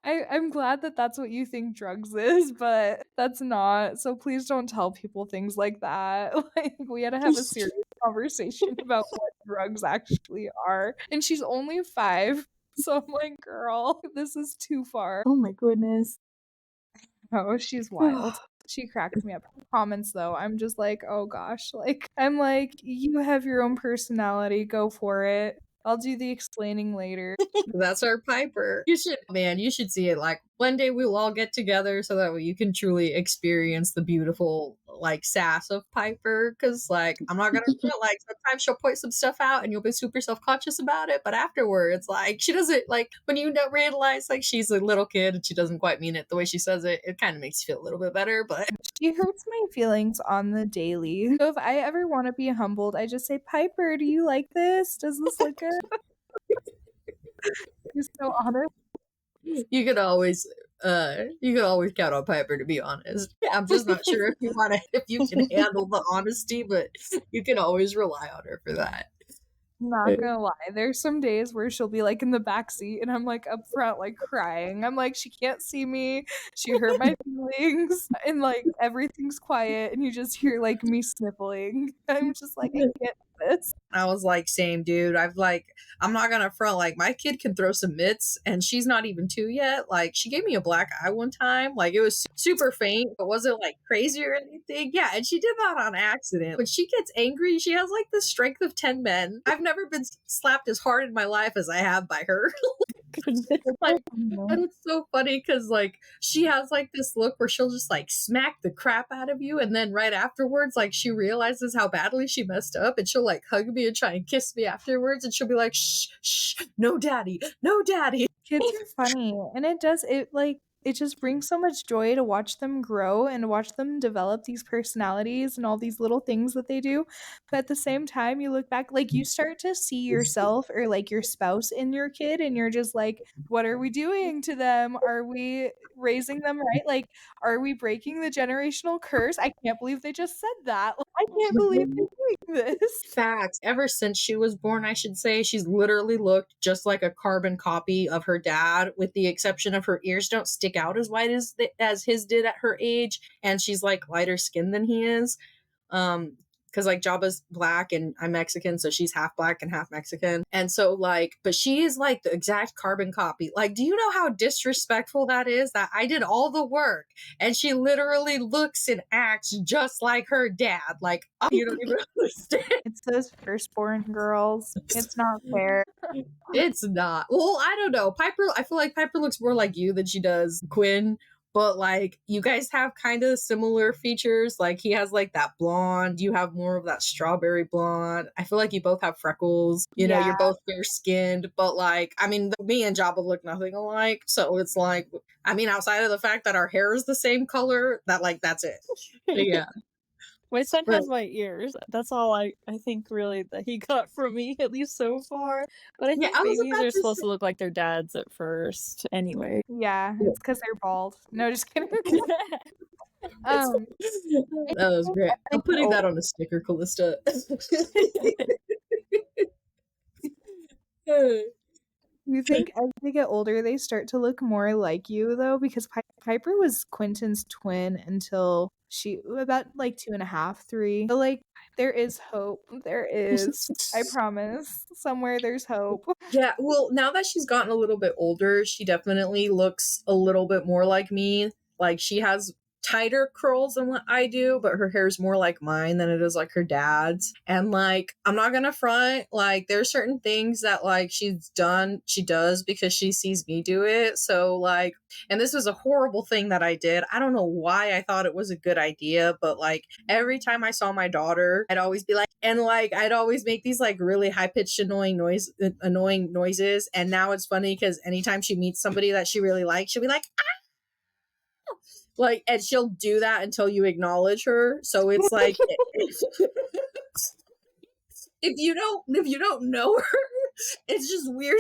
I'm glad that that's what you think drugs is, but that's not. So please don't tell people things like that. Like, we had to have a serious conversation about what drugs actually are. And she's only 5. So I'm like, girl, this is too far. Oh my goodness. Oh, she's wild. She cracked me up. Her comments though, I'm just like, oh gosh, like I'm like, you have your own personality, go for it. I'll do the explaining later. That's our Piper. You should see it. Like one day we'll all get together so that way you can truly experience the beautiful like sass of Piper. Cause like I'm not gonna like sometimes she'll point some stuff out and you'll be super self-conscious about it, but afterwards, like she doesn't like when you realize like she's a little kid and she doesn't quite mean it the way she says it, it kind of makes you feel a little bit better. But She hurts my feelings on the daily. So if I ever want to be humbled, I just say, Piper, do you like this? Does this look good? You're so honest. you could always count on Piper to be honest. I'm just not sure if you can handle the honesty, but you can always rely on her for that. Not gonna lie, there's some days where she'll be like in the back seat and I'm like up front like crying. I'm like, she can't see me, she hurt my feelings, and like everything's quiet and you just hear like me sniffling. I'm just like, I can't do this. I was like, same dude. I'm not gonna front, like my kid can throw some mitts and she's not even 2 yet. Like she gave me a black eye one time. Like it was super faint, but wasn't like crazy or anything. Yeah, and she did that on accident. When she gets angry, she has like the strength of 10 men. I've never been slapped as hard in my life as I have by her. Like, and it's so funny because like she has like this look where she'll just like smack the crap out of you, and then right afterwards like she realizes how badly she messed up and she'll like hug me and try and kiss me afterwards, and she'll be like, shh, no daddy, no daddy. Kids are funny, and it just brings so much joy to watch them grow and watch them develop these personalities and all these little things that they do. But at the same time, you look back, like you start to see yourself or like your spouse in your kid, and you're just like, what are we doing to them? Are we raising them right? Like, are we breaking the generational curse? I can't believe they just said that. I can't believe they're doing this. Facts. Ever since she was born, I should say, she's literally looked just like a carbon copy of her dad, with the exception of her ears don't stick out as wide as his did at her age, and she's like lighter skinned than he is. Because like Jabba's black and I'm Mexican, so she's half black and half Mexican. And so like, but she is like the exact carbon copy. Like, do you know how disrespectful that is? That I did all the work and she literally looks and acts just like her dad. Like, you don't even understand. It's those firstborn girls. It's not fair. It's not. Well, I don't know. I feel like Piper looks more like you than she does Quinn. But like you guys have kind of similar features. Like he has like that blonde, you have more of that strawberry blonde. I feel like you both have freckles. You know, you're both fair skinned, but like, I mean, me and Jabba look nothing alike. So it's like, I mean, outside of the fact that our hair is the same color, that like, that's it. But yeah. My son has my ears. That's all I think really that he got from me, at least so far. But I think babies are supposed to look like their dads at first anyway. Yeah, it's because they're bald. No, just kidding. That was great. I'm putting that on a sticker, Calista. You think as they get older, they start to look more like you, though? Because Piper was Quentin's twin until she about like 2.5, 3. So like, there is hope. There is. I promise. Somewhere there's hope. Yeah, well, now that she's gotten a little bit older, she definitely looks a little bit more like me. Like she has tighter curls than what I do, but her hair's more like mine than it is like her dad's. And like, I'm not gonna front, like there's certain things that like she does because she sees me do it. So like, and this was a horrible thing that I did. I don't know why I thought it was a good idea, but like every time I saw my daughter, I'd always be like, and like I'd always make these like really high-pitched annoying noises. And now it's funny because anytime she meets somebody that she really likes, she'll be like, ah! Like, and she'll do that until you acknowledge her. So it's like if you don't know her, it's just weird.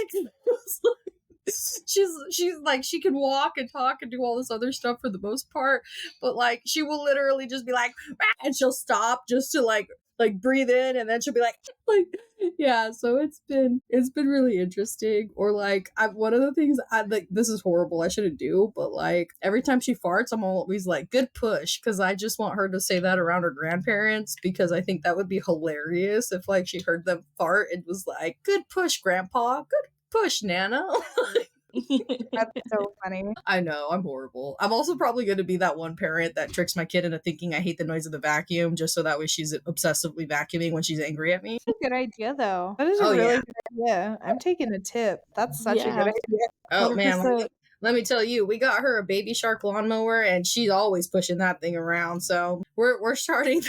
She's like, she can walk and talk and do all this other stuff for the most part, but like she will literally just be like, ah! And she'll stop just to like breathe in, and then she'll be like yeah. So it's been really interesting. Or like one of the things I like, this is horrible, I shouldn't do, but like every time she farts, I'm always like, good push, because I just want her to say that around her grandparents, because I think that would be hilarious if like she heard them fart and was like, good push, grandpa, good push, Nana. That's so funny. I know, I'm horrible. I'm also probably going to be that one parent that tricks my kid into thinking I hate the noise of the vacuum just so that way she's obsessively vacuuming when she's angry at me. That's a good idea, though. That is a Oh, really yeah. good idea. I'm taking a tip. That's such a good Yeah. idea. Oh, man. 100%. Let me tell you, we got her a Baby Shark lawnmower, and she's always pushing that thing around. So we're starting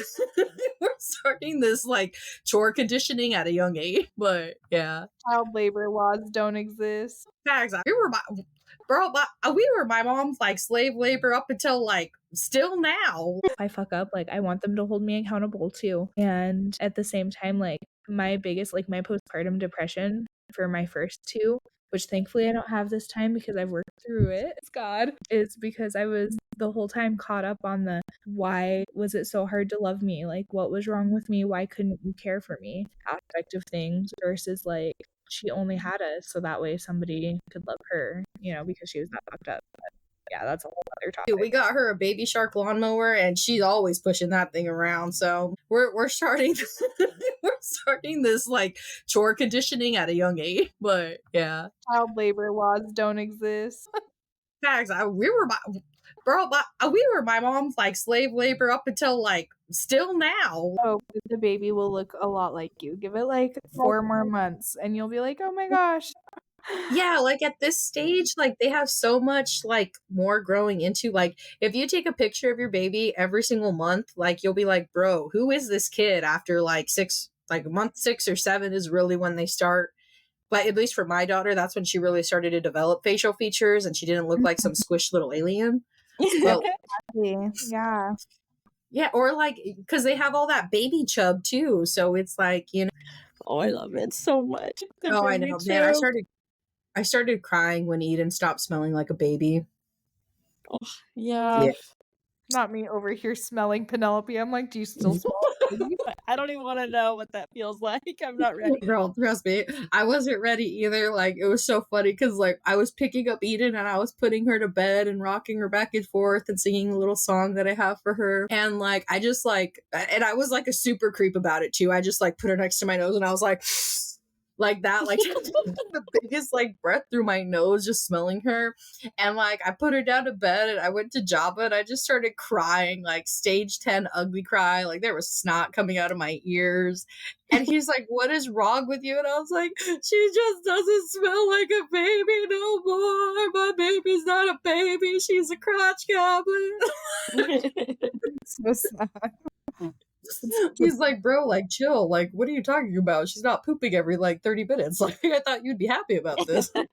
we're starting this like chore conditioning at a young age. But yeah, Child labor laws don't exist. facts. We were my mom's like slave labor up until like still now. If I fuck up, like I want them to hold me accountable too. And at the same time, like my postpartum depression for my first two, which thankfully I don't have this time because I've worked through it, it's God, is because I was the whole time caught up on the why was it so hard to love me? Like what was wrong with me? Why couldn't you care for me? Aspect of things versus like she only had us so that way somebody could love her, because she was not fucked up. But yeah, that's a whole other topic. We got her a Baby Shark lawnmower, and she's always pushing that thing around. So we're starting we're starting this like chore conditioning at a young age. But yeah, Child labor laws don't exist. facts. We were my mom's like slave labor up until like still now. Oh, the baby will look a lot like you. Give it like 4 more months and you'll be like, oh my gosh. Yeah, like at this stage, like they have so much like more growing into. Like if you take a picture of your baby every single month, like you'll be like, bro, who is this kid after like month 6 or 7 is really when they start. But at least for my daughter, that's when she really started to develop facial features and she didn't look like some squished little alien. Well, Yeah. yeah, or like because they have all that baby chub too. So it's like, Oh, I love it so much. oh, I know, man. I started crying when Eden stopped smelling like a baby. Oh, yeah. Not me over here smelling Penelope. I'm like, do you still smell baby? I don't even want to know what that feels like. I'm not ready. Girl, trust me, I wasn't ready either. Like it was so funny because like I was picking up Eden and I was putting her to bed and rocking her back and forth and singing a little song that I have for her. And like I just like, and I was like a super creep about it too. I just like put her next to my nose and I was like that, like the biggest like breath through my nose, just smelling her. And like I put her down to bed and I went to Jabba and I just started crying, like stage 10 ugly cry. Like there was snot coming out of my ears. And he's like, what is wrong with you? And I was like, she just doesn't smell like a baby no more. My baby's not a baby. She's a crotch goblin. So sad. He's like, bro, like chill. Like, what are you talking about? She's not pooping every like 30 minutes. Like, I thought you'd be happy about this. But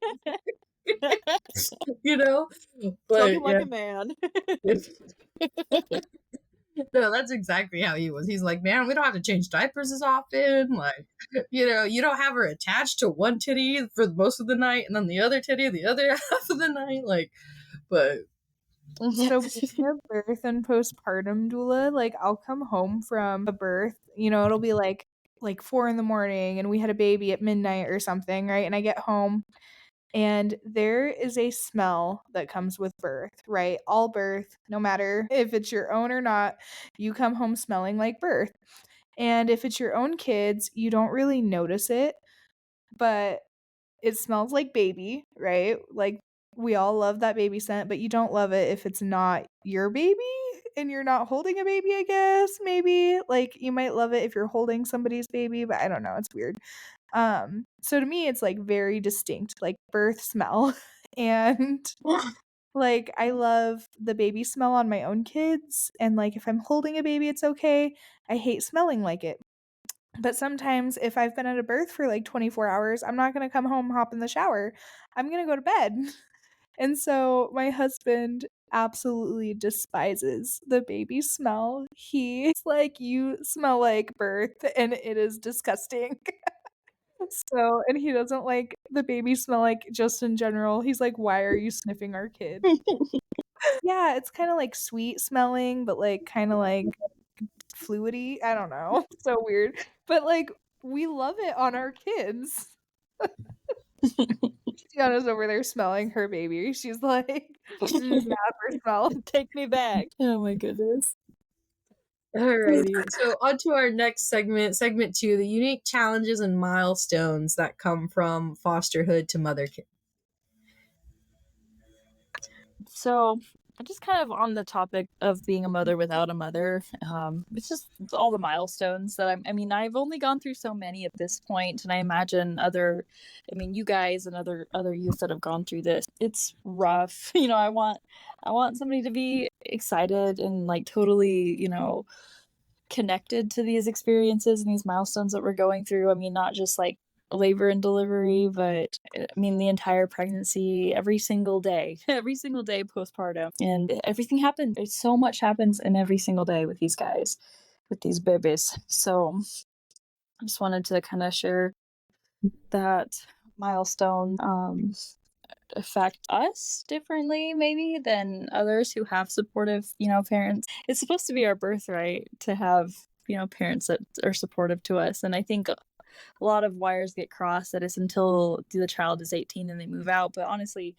Talking like a man. No, that's exactly how he was. He's like, man, we don't have to change diapers as often. Like, you don't have her attached to one titty for most of the night and then the other titty the other half of the night. Like, but So being a birth and postpartum doula, like I'll come home from a birth, it'll be like 4 in the morning and we had a baby at midnight or something, right? And I get home and there is a smell that comes with birth, right? All birth, no matter if it's your own or not, you come home smelling like birth. And if it's your own kids, you don't really notice it, but it smells like baby, right? Like we all love that baby scent, but you don't love it if it's not your baby and you're not holding a baby, I guess, maybe. Like you might love it if you're holding somebody's baby, but I don't know, it's weird. So to me it's like very distinct, like birth smell. And like I love the baby smell on my own kids, and like if I'm holding a baby it's okay. I hate smelling like it. But sometimes if I've been at a birth for like 24 hours, I'm not going to come home, hop in the shower. I'm going to go to bed. And so my husband absolutely despises the baby smell. He's like, you smell like birth and it is disgusting. So, and he doesn't like the baby smell, like just in general. He's like, why are you sniffing our kid? Yeah, it's kind of like sweet smelling, but like kind of like fluidy. I don't know. So weird. But like we love it on our kids. Tiana's over there smelling her baby. She's like, never smell. Take me back. Oh my goodness. alrighty. So on to our next segment 2, the unique challenges and milestones that come from fosterhood to motherhood. So just kind of on the topic of being a mother without a mother, it's just all the milestones that I've only gone through so many at this point, and I imagine you guys and other youth that have gone through this, it's rough. I want somebody to be excited and like totally, connected to these experiences and these milestones that we're going through. Not just like labor and delivery, but the entire pregnancy, every single day, every single day postpartum, and everything happens. So much happens in every single day with these guys, with these babies. So I just wanted to kind of share that milestone affect us differently maybe than others who have supportive, parents. It's supposed to be our birthright to have, parents that are supportive to us. And I think a lot of wires get crossed that it's until the child is 18 and they move out. But honestly,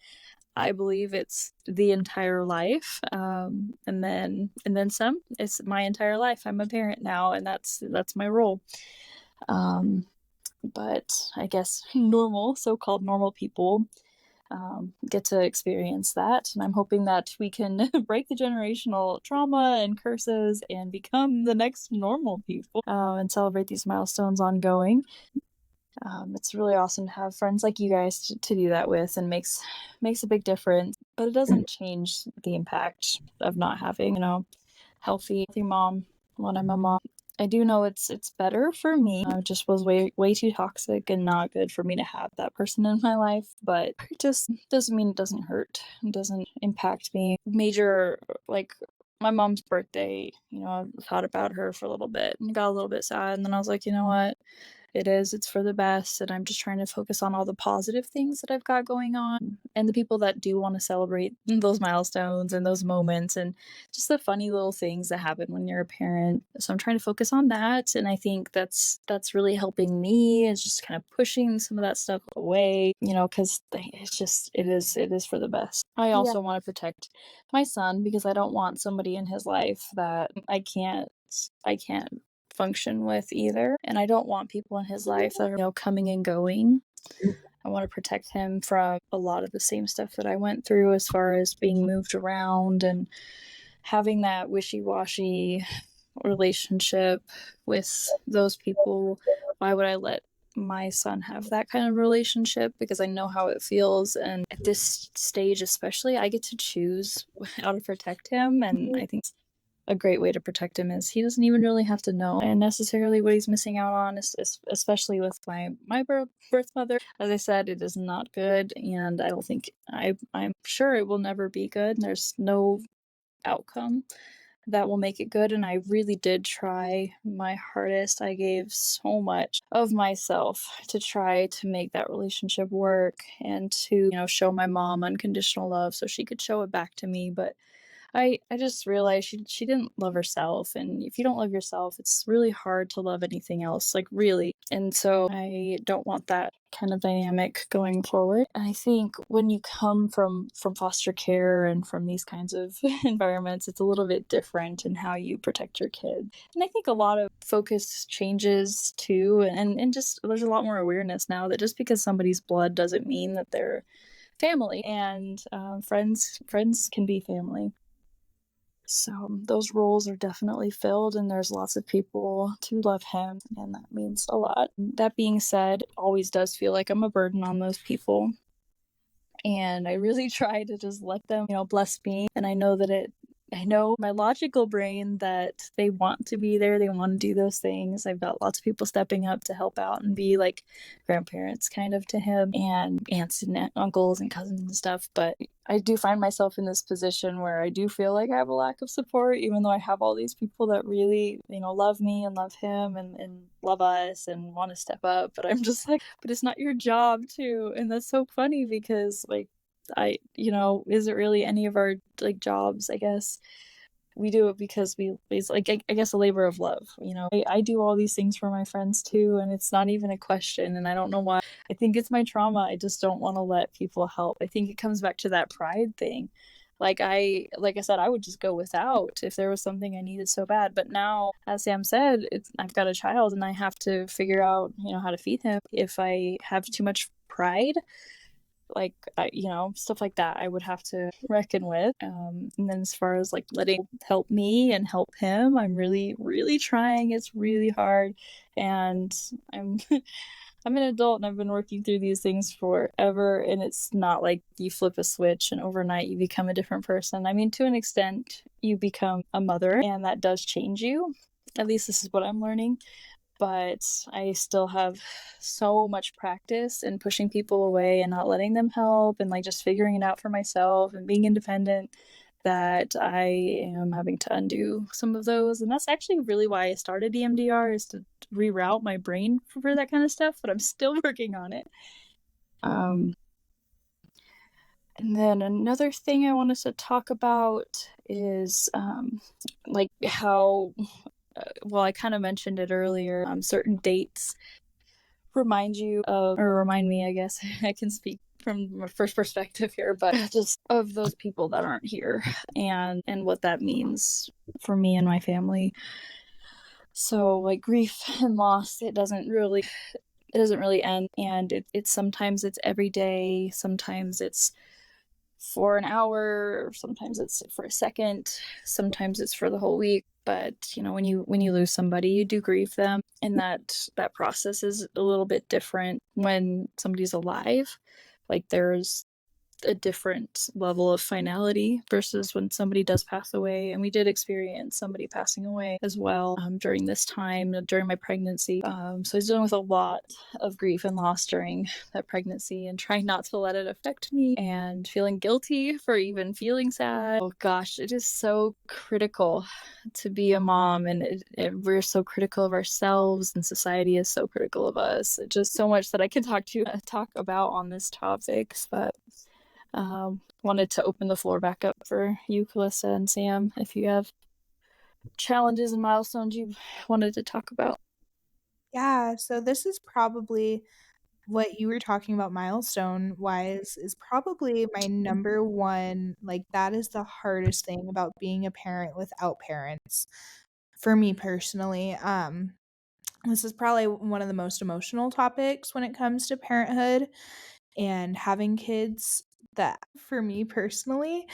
I believe it's the entire life, and then some. It's my entire life. I'm a parent now, and that's my role. But I guess so-called normal people get to experience that, and I'm hoping that we can break the generational trauma and curses and become the next normal people, and celebrate these milestones ongoing. It's really awesome to have friends like you guys to do that with, and makes a big difference. But it doesn't change the impact of not having, healthy mom when I'm a mom. I do know it's better for me. It just was way too toxic and not good for me to have that person in my life. But it just doesn't mean it doesn't hurt. It doesn't impact me major. Like my mom's birthday, I thought about her for a little bit and got a little bit sad. And then I was like, you know what? It's for the best, and I'm just trying to focus on all the positive things that I've got going on, and the people that do want to celebrate those milestones and those moments, and just the funny little things that happen when you're a parent. So I'm trying to focus on that, and I think that's really helping me. It's just kind of pushing some of that stuff away, because it is for the best. I also want to protect my son, because I don't want somebody in his life that I can't function with either, and I don't want people in his life that are coming and going. I want to protect him from a lot of the same stuff that I went through, as far as being moved around and having that wishy-washy relationship with those people. Why would I let my son have that kind of relationship? Because I know how it feels, and at this stage especially, I get to choose how to protect him. And I think a great way to protect him is he doesn't even really have to know and necessarily what he's missing out on, especially with my birth mother. As I said, it is not good, and I don't think I'm sure it will never be good, and there's no outcome that will make it good. And I really did try my hardest. I gave so much of myself to try to make that relationship work, and to show my mom unconditional love so she could show it back to me. But I just realized she didn't love herself, and if you don't love yourself, it's really hard to love anything else, like really. And so I don't want that kind of dynamic going forward. And I think when you come from foster care and from these kinds of environments, it's a little bit different in how you protect your kid. And I think a lot of focus changes too, and just there's a lot more awareness now that just because somebody's blood doesn't mean that they're family, and friends can be family. So those roles are definitely filled, and there's lots of people to love him, and that means a lot. That being said, it always does feel like I'm a burden on those people, and I really try to just let them, bless me. And I know my logical brain that they want to be there, they want to do those things. I've got lots of people stepping up to help out and be like grandparents kind of to him, and aunts and uncles and cousins and stuff. But I do find myself in this position where I do feel like I have a lack of support, even though I have all these people that really, love me and love him and love us and want to step up. But I'm just like, but it's not your job too. And that's so funny, because like, is it really any of our like jobs? I guess we do it because it's like, I guess, a labor of love. I do all these things for my friends too, and it's not even a question. And I don't know why. I think it's my trauma. I just don't want to let people help. I think it comes back to that pride thing. Like I said, I would just go without if there was something I needed so bad. But now, as Sam said, I've got a child, and I have to figure out, how to feed him. If I have too much pride, like stuff like that I would have to reckon with. And then as far as like letting help me and help him, I'm really trying. It's really hard, and I'm I'm an adult and I've been working through these things forever, and it's not like you flip a switch and overnight you become a different person. I mean, to an extent you become a mother and that does change you. At least this is what I'm learning. But I still have so much practice in pushing people away and not letting them help, and like just figuring it out for myself and being independent, that I am having to undo some of those. And that's actually really why I started EMDR, is to reroute my brain for that kind of stuff, but I'm still working on it. And then another thing I wanted to talk about is like how well, I kind of mentioned it earlier. Certain dates remind you of, or remind me, I guess. I can speak from my first perspective here, but just of those people that aren't here, and what that means for me and my family. So like grief and loss, it doesn't really end, and it's sometimes it's every day, sometimes it's for an hour, sometimes it's for a second, sometimes it's for the whole week. But when you lose somebody, you do grieve them, and that process is a little bit different when somebody's alive. Like there's a different level of finality versus when somebody does pass away. And we did experience somebody passing away as well during this time, during my pregnancy. So I was dealing with a lot of grief and loss during that pregnancy, and trying not to let it affect me, and feeling guilty for even feeling sad. Oh gosh, it is so critical to be a mom, and we're so critical of ourselves, and society is so critical of us. Just so much that I can talk about on this topic, but wanted to open the floor back up for you, Calista and Sam, if you have challenges and milestones you wanted to talk about. Yeah, so this is probably what you were talking about milestone wise is probably my number one. Like, that is the hardest thing about being a parent without parents for me personally. This is probably one of the most emotional topics when it comes to parenthood and having kids, that for me personally,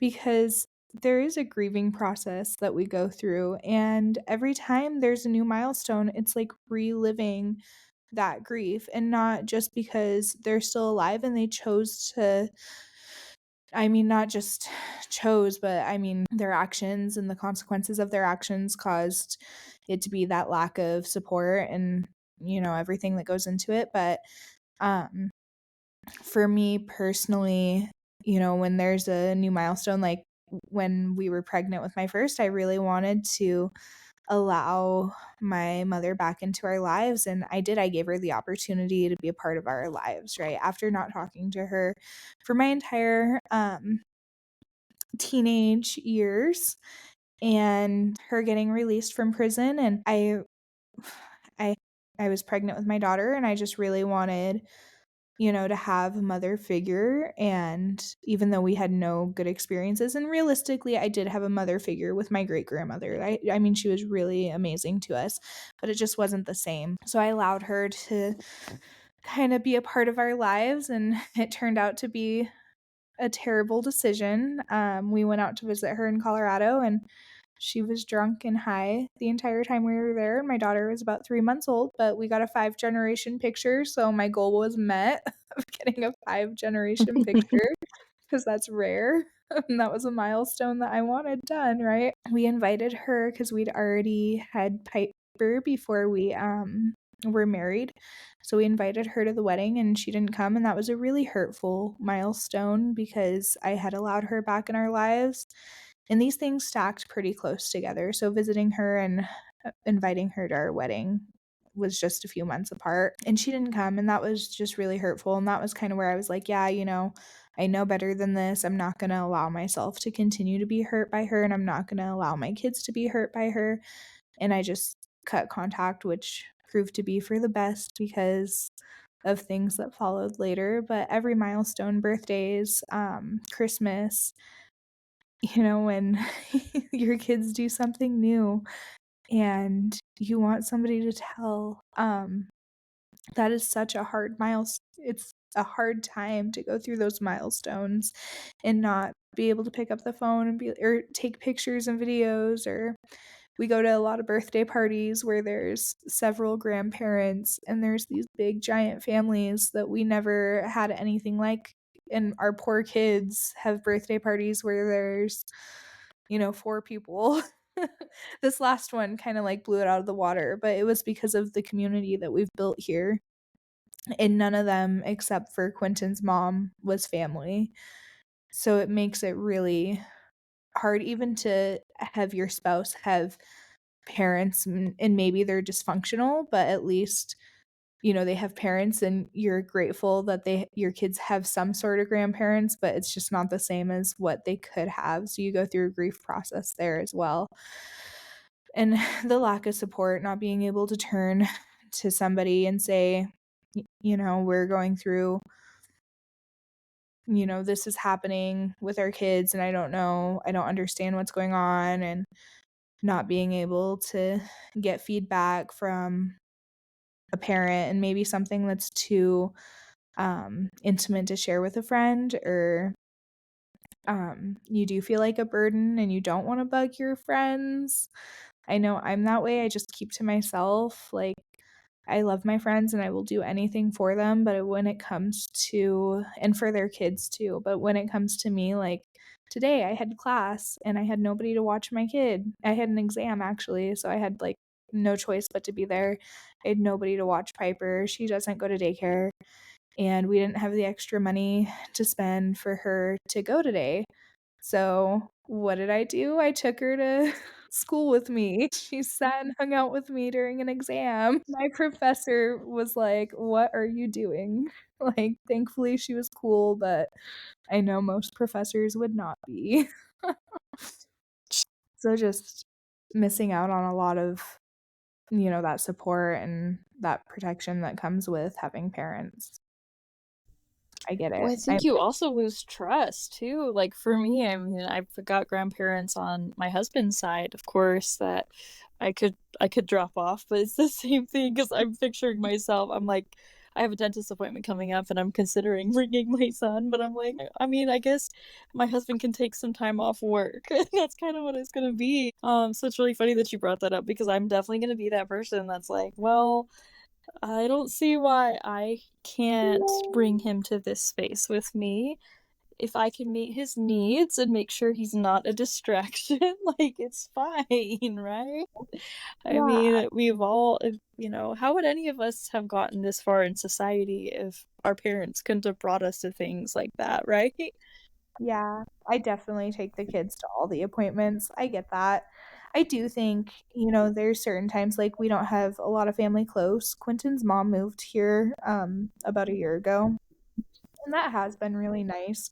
because there is a grieving process that we go through, and every time there's a new milestone, it's like reliving that grief, and not just because they're still alive and they chose to, I mean, not just chose, but I mean, their actions and the consequences of their actions caused it to be that lack of support and, everything that goes into it. But um for me personally, when there's a new milestone, like when we were pregnant with my first, I really wanted to allow my mother back into our lives. And I did. I gave her the opportunity to be a part of our lives, right? After not talking to her for my entire teenage years, and her getting released from prison. And I I was pregnant with my daughter, and I just really wanted, to have a mother figure. And even though we had no good experiences, and realistically, I did have a mother figure with my great grandmother. I mean, she was really amazing to us, but it just wasn't the same. So I allowed her to kind of be a part of our lives, and it turned out to be a terrible decision. We went out to visit her in Colorado, and she was drunk and high the entire time we were there. And my daughter was about 3 months old, but we got a 5-generation picture. So my goal was met of getting a 5-generation picture, because that's rare. And that was a milestone that I wanted done, right? We invited her because we'd already had Piper before we were married. So we invited her to the wedding, and she didn't come. And that was a really hurtful milestone, because I had allowed her back in our lives. And these things stacked pretty close together. So visiting her and inviting her to our wedding was just a few months apart, and she didn't come. And that was just really hurtful. And that was kind of where I was like, yeah, I know better than this. I'm not going to allow myself to continue to be hurt by her, and I'm not going to allow my kids to be hurt by her. And I just cut contact, which proved to be for the best because of things that followed later. But every milestone, birthdays, Christmas, when your kids do something new and you want somebody to tell, that is such a hard milestone. It's a hard time to go through those milestones and not be able to pick up the phone and or take pictures and videos. Or we go to a lot of birthday parties where there's several grandparents and there's these big giant families that we never had anything like. And our poor kids have birthday parties where there's, 4 people. This last one kind of like blew it out of the water, but it was because of the community that we've built here. And none of them, except for Quentin's mom, was family. So it makes it really hard even to have your spouse have parents, and maybe they're dysfunctional, but at least they have parents, and you're grateful that your kids have some sort of grandparents, but it's just not the same as what they could have. So you go through a grief process there as well. And the lack of support, not being able to turn to somebody and say, we're going through, this is happening with our kids and I don't know, I don't understand what's going on, and not being able to get feedback from a parent, and maybe something that's too intimate to share with a friend, or you do feel like a burden and you don't want to bug your friends. I know I'm that way. I just keep to myself. Like, I love my friends and I will do anything for them, but when it comes to, and for their kids too, but when it comes to me, like today I had class and I had nobody to watch my kid. I had an exam actually, so I had like no choice but to be there. I had nobody to watch Piper. She doesn't go to daycare, and we didn't have the extra money to spend for her to go today. So what did I do? I took her to school with me. She sat and hung out with me during an exam. My professor was like, "What are you doing?" Like, thankfully she was cool, but I know most professors would not be. So just missing out on a lot of, that support and that protection that comes with having parents. I get Well, it. I think you also lose trust too. Like for me, I mean, I've got grandparents on my husband's side, of course, that I could drop off, but it's the same thing because I'm picturing myself. I'm like, I have a dentist appointment coming up, and I'm considering bringing my son, but I'm like, I mean, I guess my husband can take some time off work. That's kind of what it's gonna be. So it's really funny that you brought that up because I'm definitely gonna be that person that's like, well, I don't see why I can't bring him to this space with me. If I can meet his needs and make sure he's not a distraction, like, it's fine, right? I Yeah, mean, we've all, how would any of us have gotten this far in society if our parents couldn't have brought us to things like that, right? yeah, I definitely take the kids to all the appointments. I get that. I do think, there's certain times like we don't have a lot of family close. Quentin's mom moved here about a year ago, and that has been really nice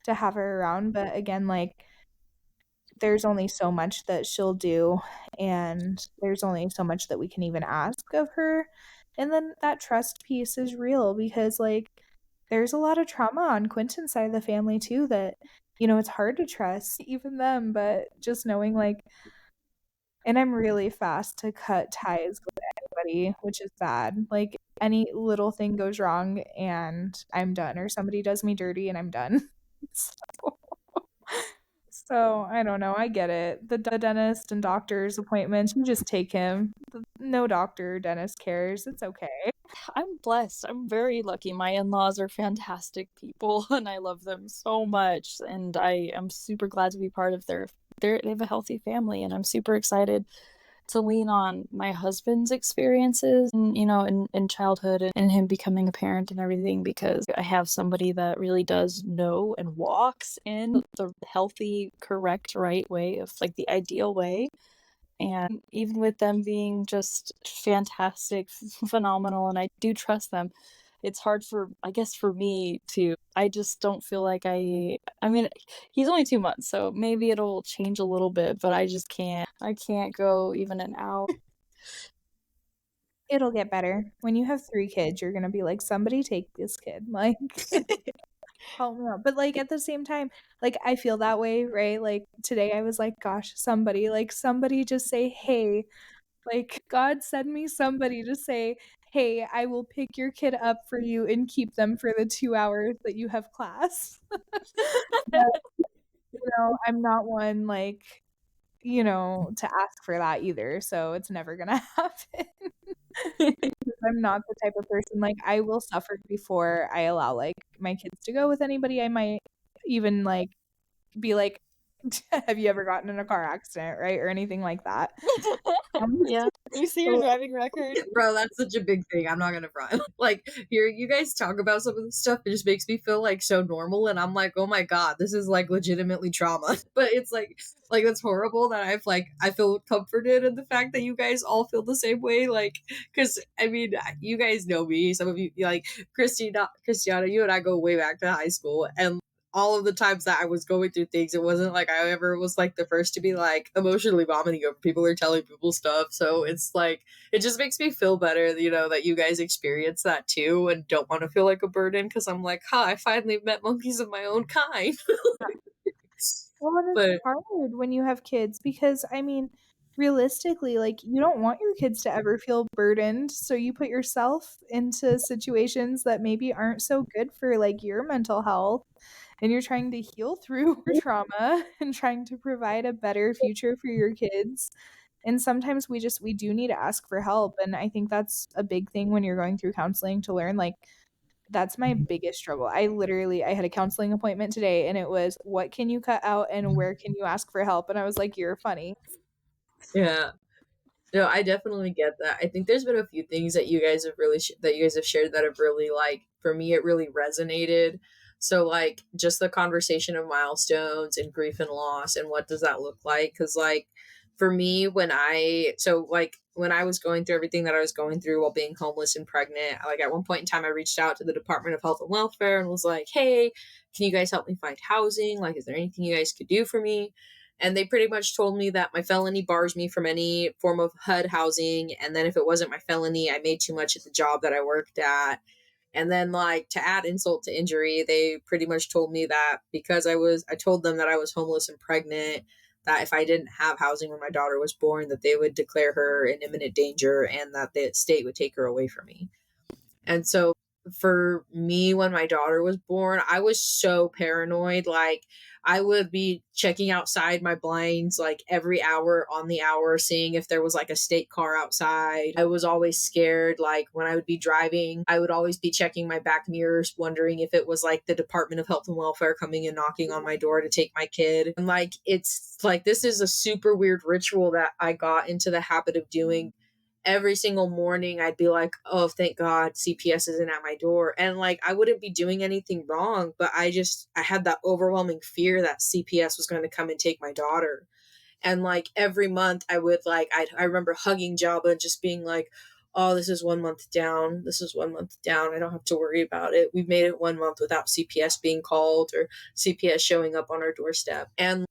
to have her around. But again, like there's only so much that she'll do, and there's only so much that we can even ask of her. And then that trust piece is real because like there's a lot of trauma on Quentin's side of the family too that it's hard to trust even them, but just knowing like, and I'm really fast to cut ties with anybody, which is bad. Like any little thing goes wrong and I'm done, or somebody does me dirty and I'm done. So so, I don't know, I get it. The dentist and doctor's appointments, you just take him. No doctor or dentist cares. It's okay. I'm blessed. I'm very lucky. My in-laws are fantastic people and I love them so much. And I am super glad to be part of they have a healthy family, and I'm super excited to lean on my husband's experiences, in childhood and him becoming a parent and everything, because I have somebody that really does know and walks in the healthy, correct, right way of like the ideal way. And even with them being just fantastic, phenomenal, and I do trust them, it's hard for, I guess, for me to, I just don't feel like I mean, he's only 2 months, so maybe it'll change a little bit, but I can't go even an hour. It'll get better. When you have 3 kids, you're gonna be like, "Somebody take this kid." Like, help me out. But, like, at the same time, like, I feel that way, right? Like, today I was like, "Gosh, somebody just say, 'Hey.'" Like, God send me somebody to say, hey, I will pick your kid up for you and keep them for the 2 hours that you have class. But, I'm not one to ask for that either. So it's never going to happen. I'm not the type of person, I will suffer before I allow my kids to go with anybody. I might even be like, have you ever gotten in a car accident, right? Or anything like that. Yeah. You see your driving record? Bro, that's such a big thing. I'm not gonna front. Hearing you guys talk about some of this stuff, it just makes me feel so normal, and I'm like, oh my god, this is legitimately trauma. But it's that's horrible that I feel comforted in the fact that you guys all feel the same way. Because I mean, you guys know me. Some of you, Kristianna, you and I go way back to high school, and all of the times that I was going through things, it wasn't like I ever was the first to be emotionally vomiting over people or telling people stuff. So it's it just makes me feel better, that you guys experience that too and don't want to feel like a burden, because I'm I finally met monkeys of my own kind. Well, and But it's hard when you have kids because, I mean, realistically, you don't want your kids to ever feel burdened. So you put yourself into situations that maybe aren't so good for your mental health. And you're trying to heal through trauma and trying to provide a better future for your kids. And sometimes we do need to ask for help. And I think that's a big thing when you're going through counseling to learn that's my biggest struggle. I had a counseling appointment today and it was, what can you cut out and where can you ask for help? And I was like, you're funny. yeah. No, I definitely get that. I think there's been a few things that you guys have that you guys have shared that have really for me it really resonated. So just the conversation of milestones and grief and loss and what does that look like? Because for me when when I was going through everything that I was going through while being homeless and pregnant, at one point in time I reached out to the Department of Health and Welfare and was like, hey, can you guys help me find housing? Is there anything you guys could do for me? And they pretty much told me that my felony bars me from any form of HUD housing. And then if it wasn't my felony, I made too much at the job that I worked at. And then to add insult to injury, they pretty much told me that because I told them that I was homeless and pregnant, that if I didn't have housing when my daughter was born, that they would declare her in imminent danger and that the state would take her away from me. And so for me, when my daughter was born, I was so paranoid. I would be checking outside my blinds every hour on the hour, seeing if there was a state car outside. I was always scared. When I would be driving, I would always be checking my back mirrors, wondering if it was the Department of Health and Welfare coming and knocking on my door to take my kid. And it's this is a super weird ritual that I got into the habit of doing. Every single morning I'd be like, oh, thank God CPS isn't at my door. And I wouldn't be doing anything wrong, but I had that overwhelming fear that CPS was going to come and take my daughter. And every month I would I remember hugging Jabba and just being like, oh, this is 1 month down. This is 1 month down. I don't have to worry about it. We've made it 1 month without CPS being called or CPS showing up on our doorstep. And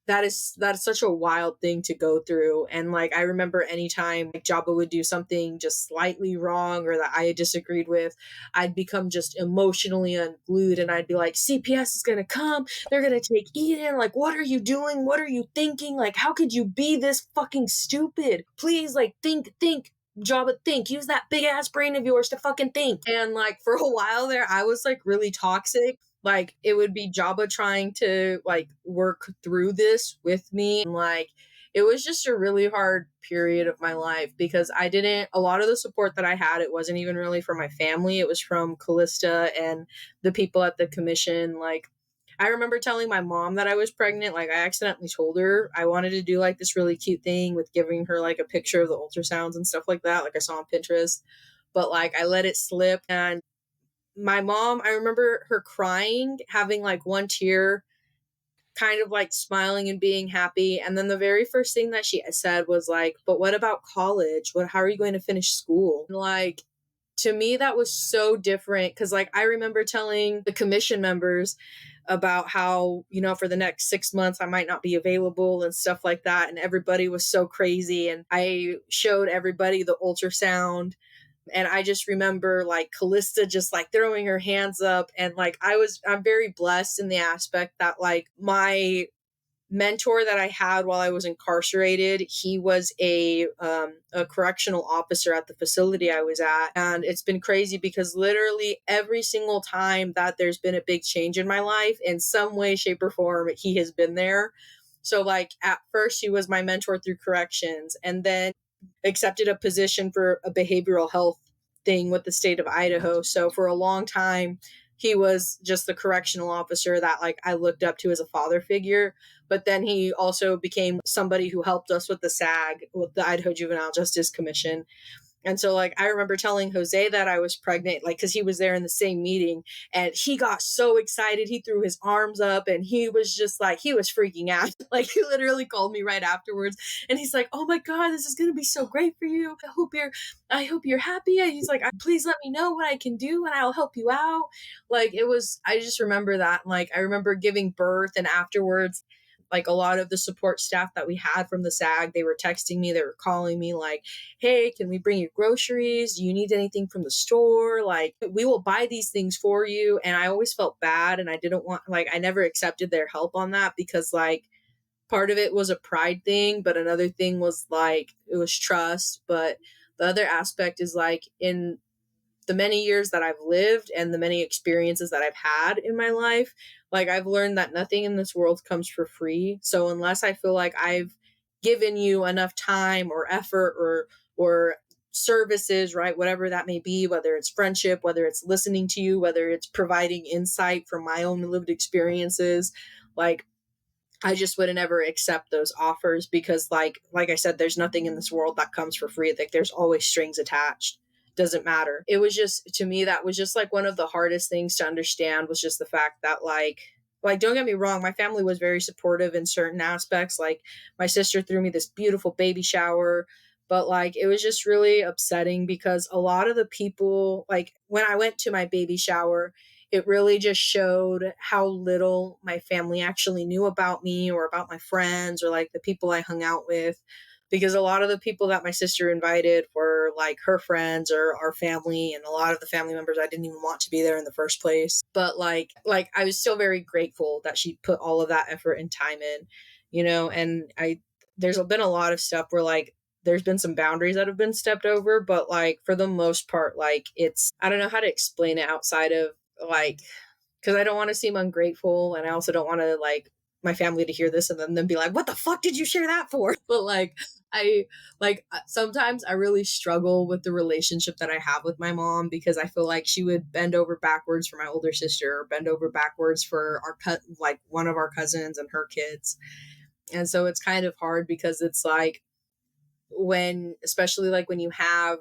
that's such a wild thing to go through. And I remember anytime Jabba would do something just slightly wrong or that I had disagreed with, I'd become just emotionally unglued and I'd be like, CPS is gonna come, they're gonna take Eden, what are you doing, what are you thinking, how could you be this fucking stupid, please think Jabba, think, use that big ass brain of yours to fucking think. And for a while there I was really toxic. It would be Jabba trying to work through this with me. And it was just a really hard period of my life because a lot of the support that I had, it wasn't even really from my family. It was from Calista and the people at the commission. I remember telling my mom that I was pregnant. I accidentally told her I wanted to do this really cute thing with giving her a picture of the ultrasounds and stuff like that. I saw on Pinterest, but I let it slip. And my mom, I remember her crying, having one tear, kind of smiling and being happy. And then the very first thing that she said was but what about college? How are you going to finish school? And to me, that was so different. Cause I remember telling the commission members about how, for the next 6 months, I might not be available and stuff like that. And everybody was so crazy. And I showed everybody the ultrasound. And I just remember Calista just throwing her hands up. And I'm very blessed in the aspect that my mentor that I had while I was incarcerated, he was a correctional officer at the facility I was at. And it's been crazy because literally every single time that there's been a big change in my life, in some way, shape, or form, he has been there. So like at first he was my mentor through corrections, and then accepted a position for a behavioral health thing with the state of Idaho. So for a long time, he was just the correctional officer that like I looked up to as a father figure. But then he also became somebody who helped us with the SAG, with the Idaho Juvenile Justice Commission. And so, like, I remember telling Jose that I was pregnant, like, because he was there in the same meeting, and he got so excited. He threw his arms up, and he was just like, he was freaking out. Like, he literally called me right afterwards, and he's like, "Oh my God, this is going to be so great for you. I hope you're happy." And he's like, "Please let me know what I can do, and I'll help you out." Like, I just remember that. Like, I remember giving birth, and afterwards, like a lot of the support staff that we had from the SAG, they were texting me, they were calling me like, "Hey, can we bring you groceries? Do you need anything from the store? Like, we will buy these things for you." And I always felt bad, and I didn't want, like, I never accepted their help on that because like part of it was a pride thing, but another thing was like it was trust. But the other aspect is like in the many years that I've lived and the many experiences that I've had in my life, like I've learned that nothing in this world comes for free. So unless I feel like I've given you enough time or effort or services, right, whatever that may be, whether it's friendship, whether it's listening to you, whether it's providing insight from my own lived experiences, like I just would never accept those offers because like I said, there's nothing in this world that comes for free. Like there's always strings attached. Doesn't matter. It was just, to me, that was just like one of the hardest things to understand was just the fact that like don't get me wrong, my family was very supportive in certain aspects. Like my sister threw me this beautiful baby shower, but like it was just really upsetting because a lot of the people, like when I went to my baby shower, it really just showed how little my family actually knew about me or about my friends or like the people I hung out with. Because a lot of the people that my sister invited were like her friends or our family, and a lot of the family members I didn't even want to be there in the first place. But like I was still very grateful that she put all of that effort and time in, you know. And there's been a lot of stuff where like there's been some boundaries that have been stepped over, but like for the most part, like I don't know how to explain it outside of like, because I don't want to seem ungrateful, and I also don't want to like my family to hear this and then be like, "What the fuck did you share that for?" But like sometimes I really struggle with the relationship that I have with my mom because I feel like she would bend over backwards for my older sister or bend over backwards for like one of our cousins and her kids. And so it's kind of hard because it's like especially like when you have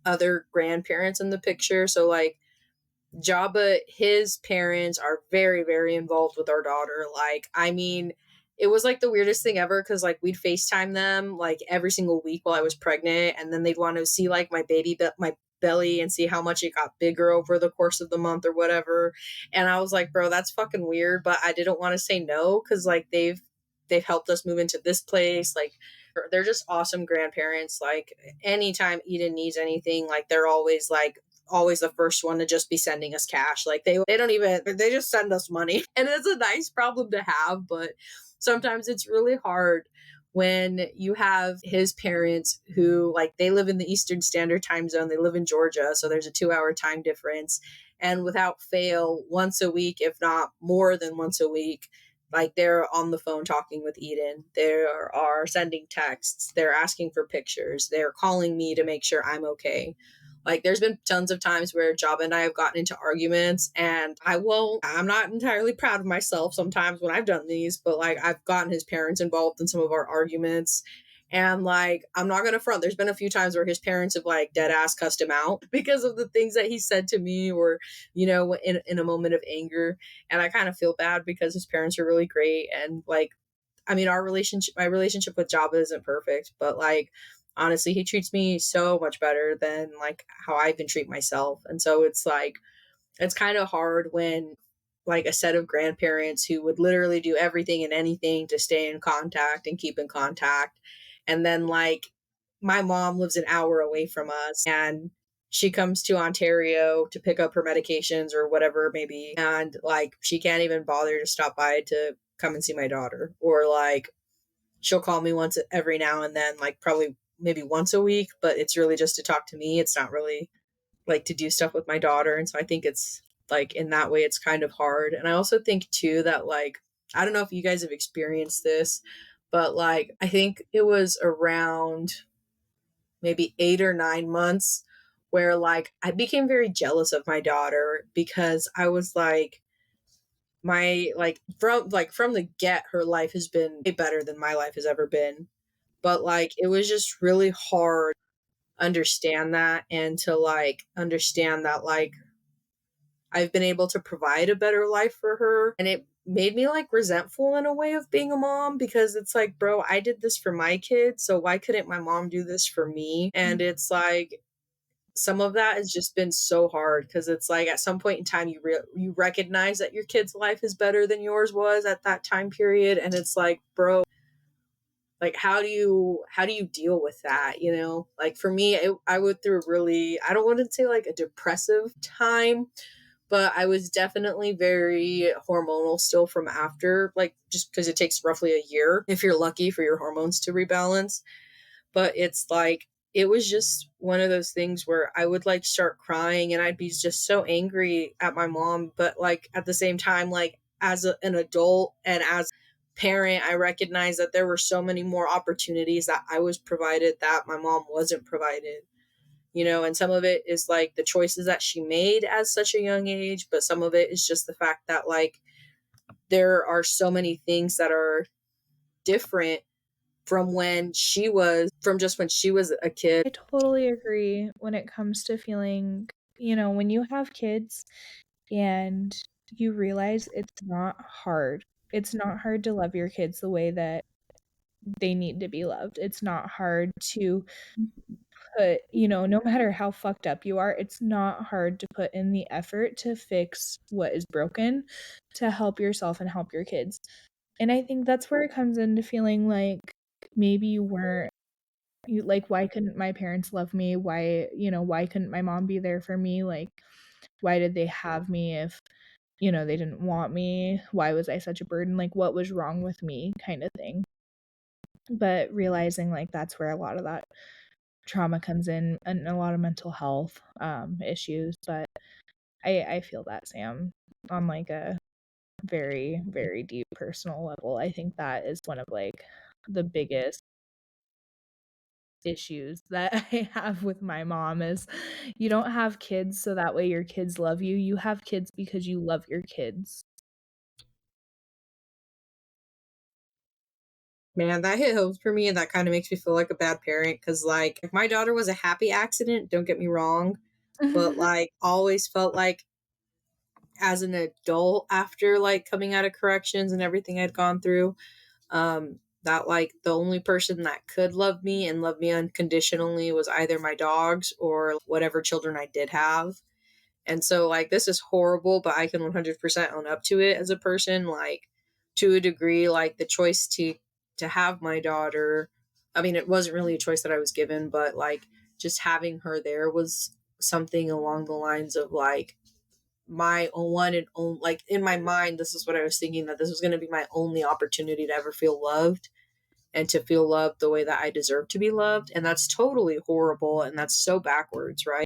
other grandparents in the picture. So like Jabba, his parents are very, very involved with our daughter. Like, I mean, it was like the weirdest thing ever because like we'd FaceTime them like every single week while I was pregnant, and then they'd want to see like my my belly and see how much it got bigger over the course of the month or whatever. And I was like, bro, that's fucking weird, but I didn't want to say no because like they've helped us move into this place. Like they're just awesome grandparents. Like anytime Eden needs anything, like they're always the first one to just be sending us cash. Like they just send us money. And it's a nice problem to have, but sometimes it's really hard when you have his parents who like they live in the Eastern Standard Time Zone. They live in Georgia, so there's a 2-hour time difference. And without fail, once a week, if not more than once a week, like they're on the phone talking with Eden. They are sending texts. They're asking for pictures. They're calling me to make sure I'm okay. Like there's been tons of times where Jabba and I have gotten into arguments, and I'm not entirely proud of myself sometimes when I've done these, but like I've gotten his parents involved in some of our arguments. And like, I'm not going to front. There's been a few times where his parents have like dead ass cussed him out because of the things that he said to me or, you know, in a moment of anger. And I kind of feel bad because his parents are really great. And like, I mean, my relationship with Jabba isn't perfect, but like, honestly, he treats me so much better than like how I even treat myself. And so it's like, it's kind of hard when like a set of grandparents who would literally do everything and anything to stay in contact and keep in contact. And then like my mom lives an hour away from us, and she comes to Ontario to pick up her medications or whatever it may be. And like, she can't even bother to stop by to come and see my daughter, or like she'll call me once every now and then, like probably maybe once a week, but it's really just to talk to me. It's not really like to do stuff with my daughter. And so I think it's like in that way it's kind of hard. And I also think too that like, I don't know if you guys have experienced this, but like I think it was around maybe 8 or 9 months where like I became very jealous of my daughter, because I was like, my from the get, her life has been way better than my life has ever been. But like it was just really hard to understand that, and to like understand that like I've been able to provide a better life for her. And it made me like resentful in a way of being a mom, because it's like, bro, I did this for my kids, so why couldn't my mom do this for me? And it's like some of that has just been so hard, because it's like at some point in time you recognize that your kid's life is better than yours was at that time period, and it's like, bro, like how do you deal with that, you know? Like for me, I went through a really, I don't want to say like a depressive time, but I was definitely very hormonal still from after, like just because it takes roughly a year if you're lucky for your hormones to rebalance. But it's like it was just one of those things where I would like start crying and I'd be just so angry at my mom, but like at the same time, like as an adult and as parent, I recognize that there were so many more opportunities that I was provided that my mom wasn't provided, you know. And some of it is like the choices that she made at such a young age, but some of it is just the fact that like there are so many things that are different from just when she was a kid. I totally agree when it comes to feeling, when you have kids and you realize it's not hard. It's not hard to love your kids the way that they need to be loved. It's not hard to put, no matter how fucked up you are, it's not hard to put in the effort to fix what is broken, to help yourself and help your kids. And I think that's where it comes into feeling like maybe you weren't like, why couldn't my parents love me? Why couldn't my mom be there for me? Like, why did they have me if, they didn't want me? Why was I such a burden? Like, what was wrong with me, kind of thing. But realizing like that's where a lot of that trauma comes in, and a lot of mental health issues. But I feel that, Sam, on like a very, very deep personal level. I think that is one of like the biggest issues that I have with my mom is you don't have kids so that way your kids love you. You have kids because you love your kids. Man, that hit home for me, and that kind of makes me feel like a bad parent, because like my daughter was a happy accident, don't get me wrong, but like always felt like as an adult after like coming out of corrections and everything I'd gone through, that like the only person that could love me and love me unconditionally was either my dogs or whatever children I did have. And so like this is horrible, but I can 100% own up to it as a person. Like to a degree, like the choice to have my daughter, I mean it wasn't really a choice that I was given, but like just having her there was something along the lines of like my one and only, like in my mind this is what I was thinking, that this was going to be my only opportunity to ever feel loved, and to feel loved the way that I deserve to be loved. And that's totally horrible, and that's so backwards, right?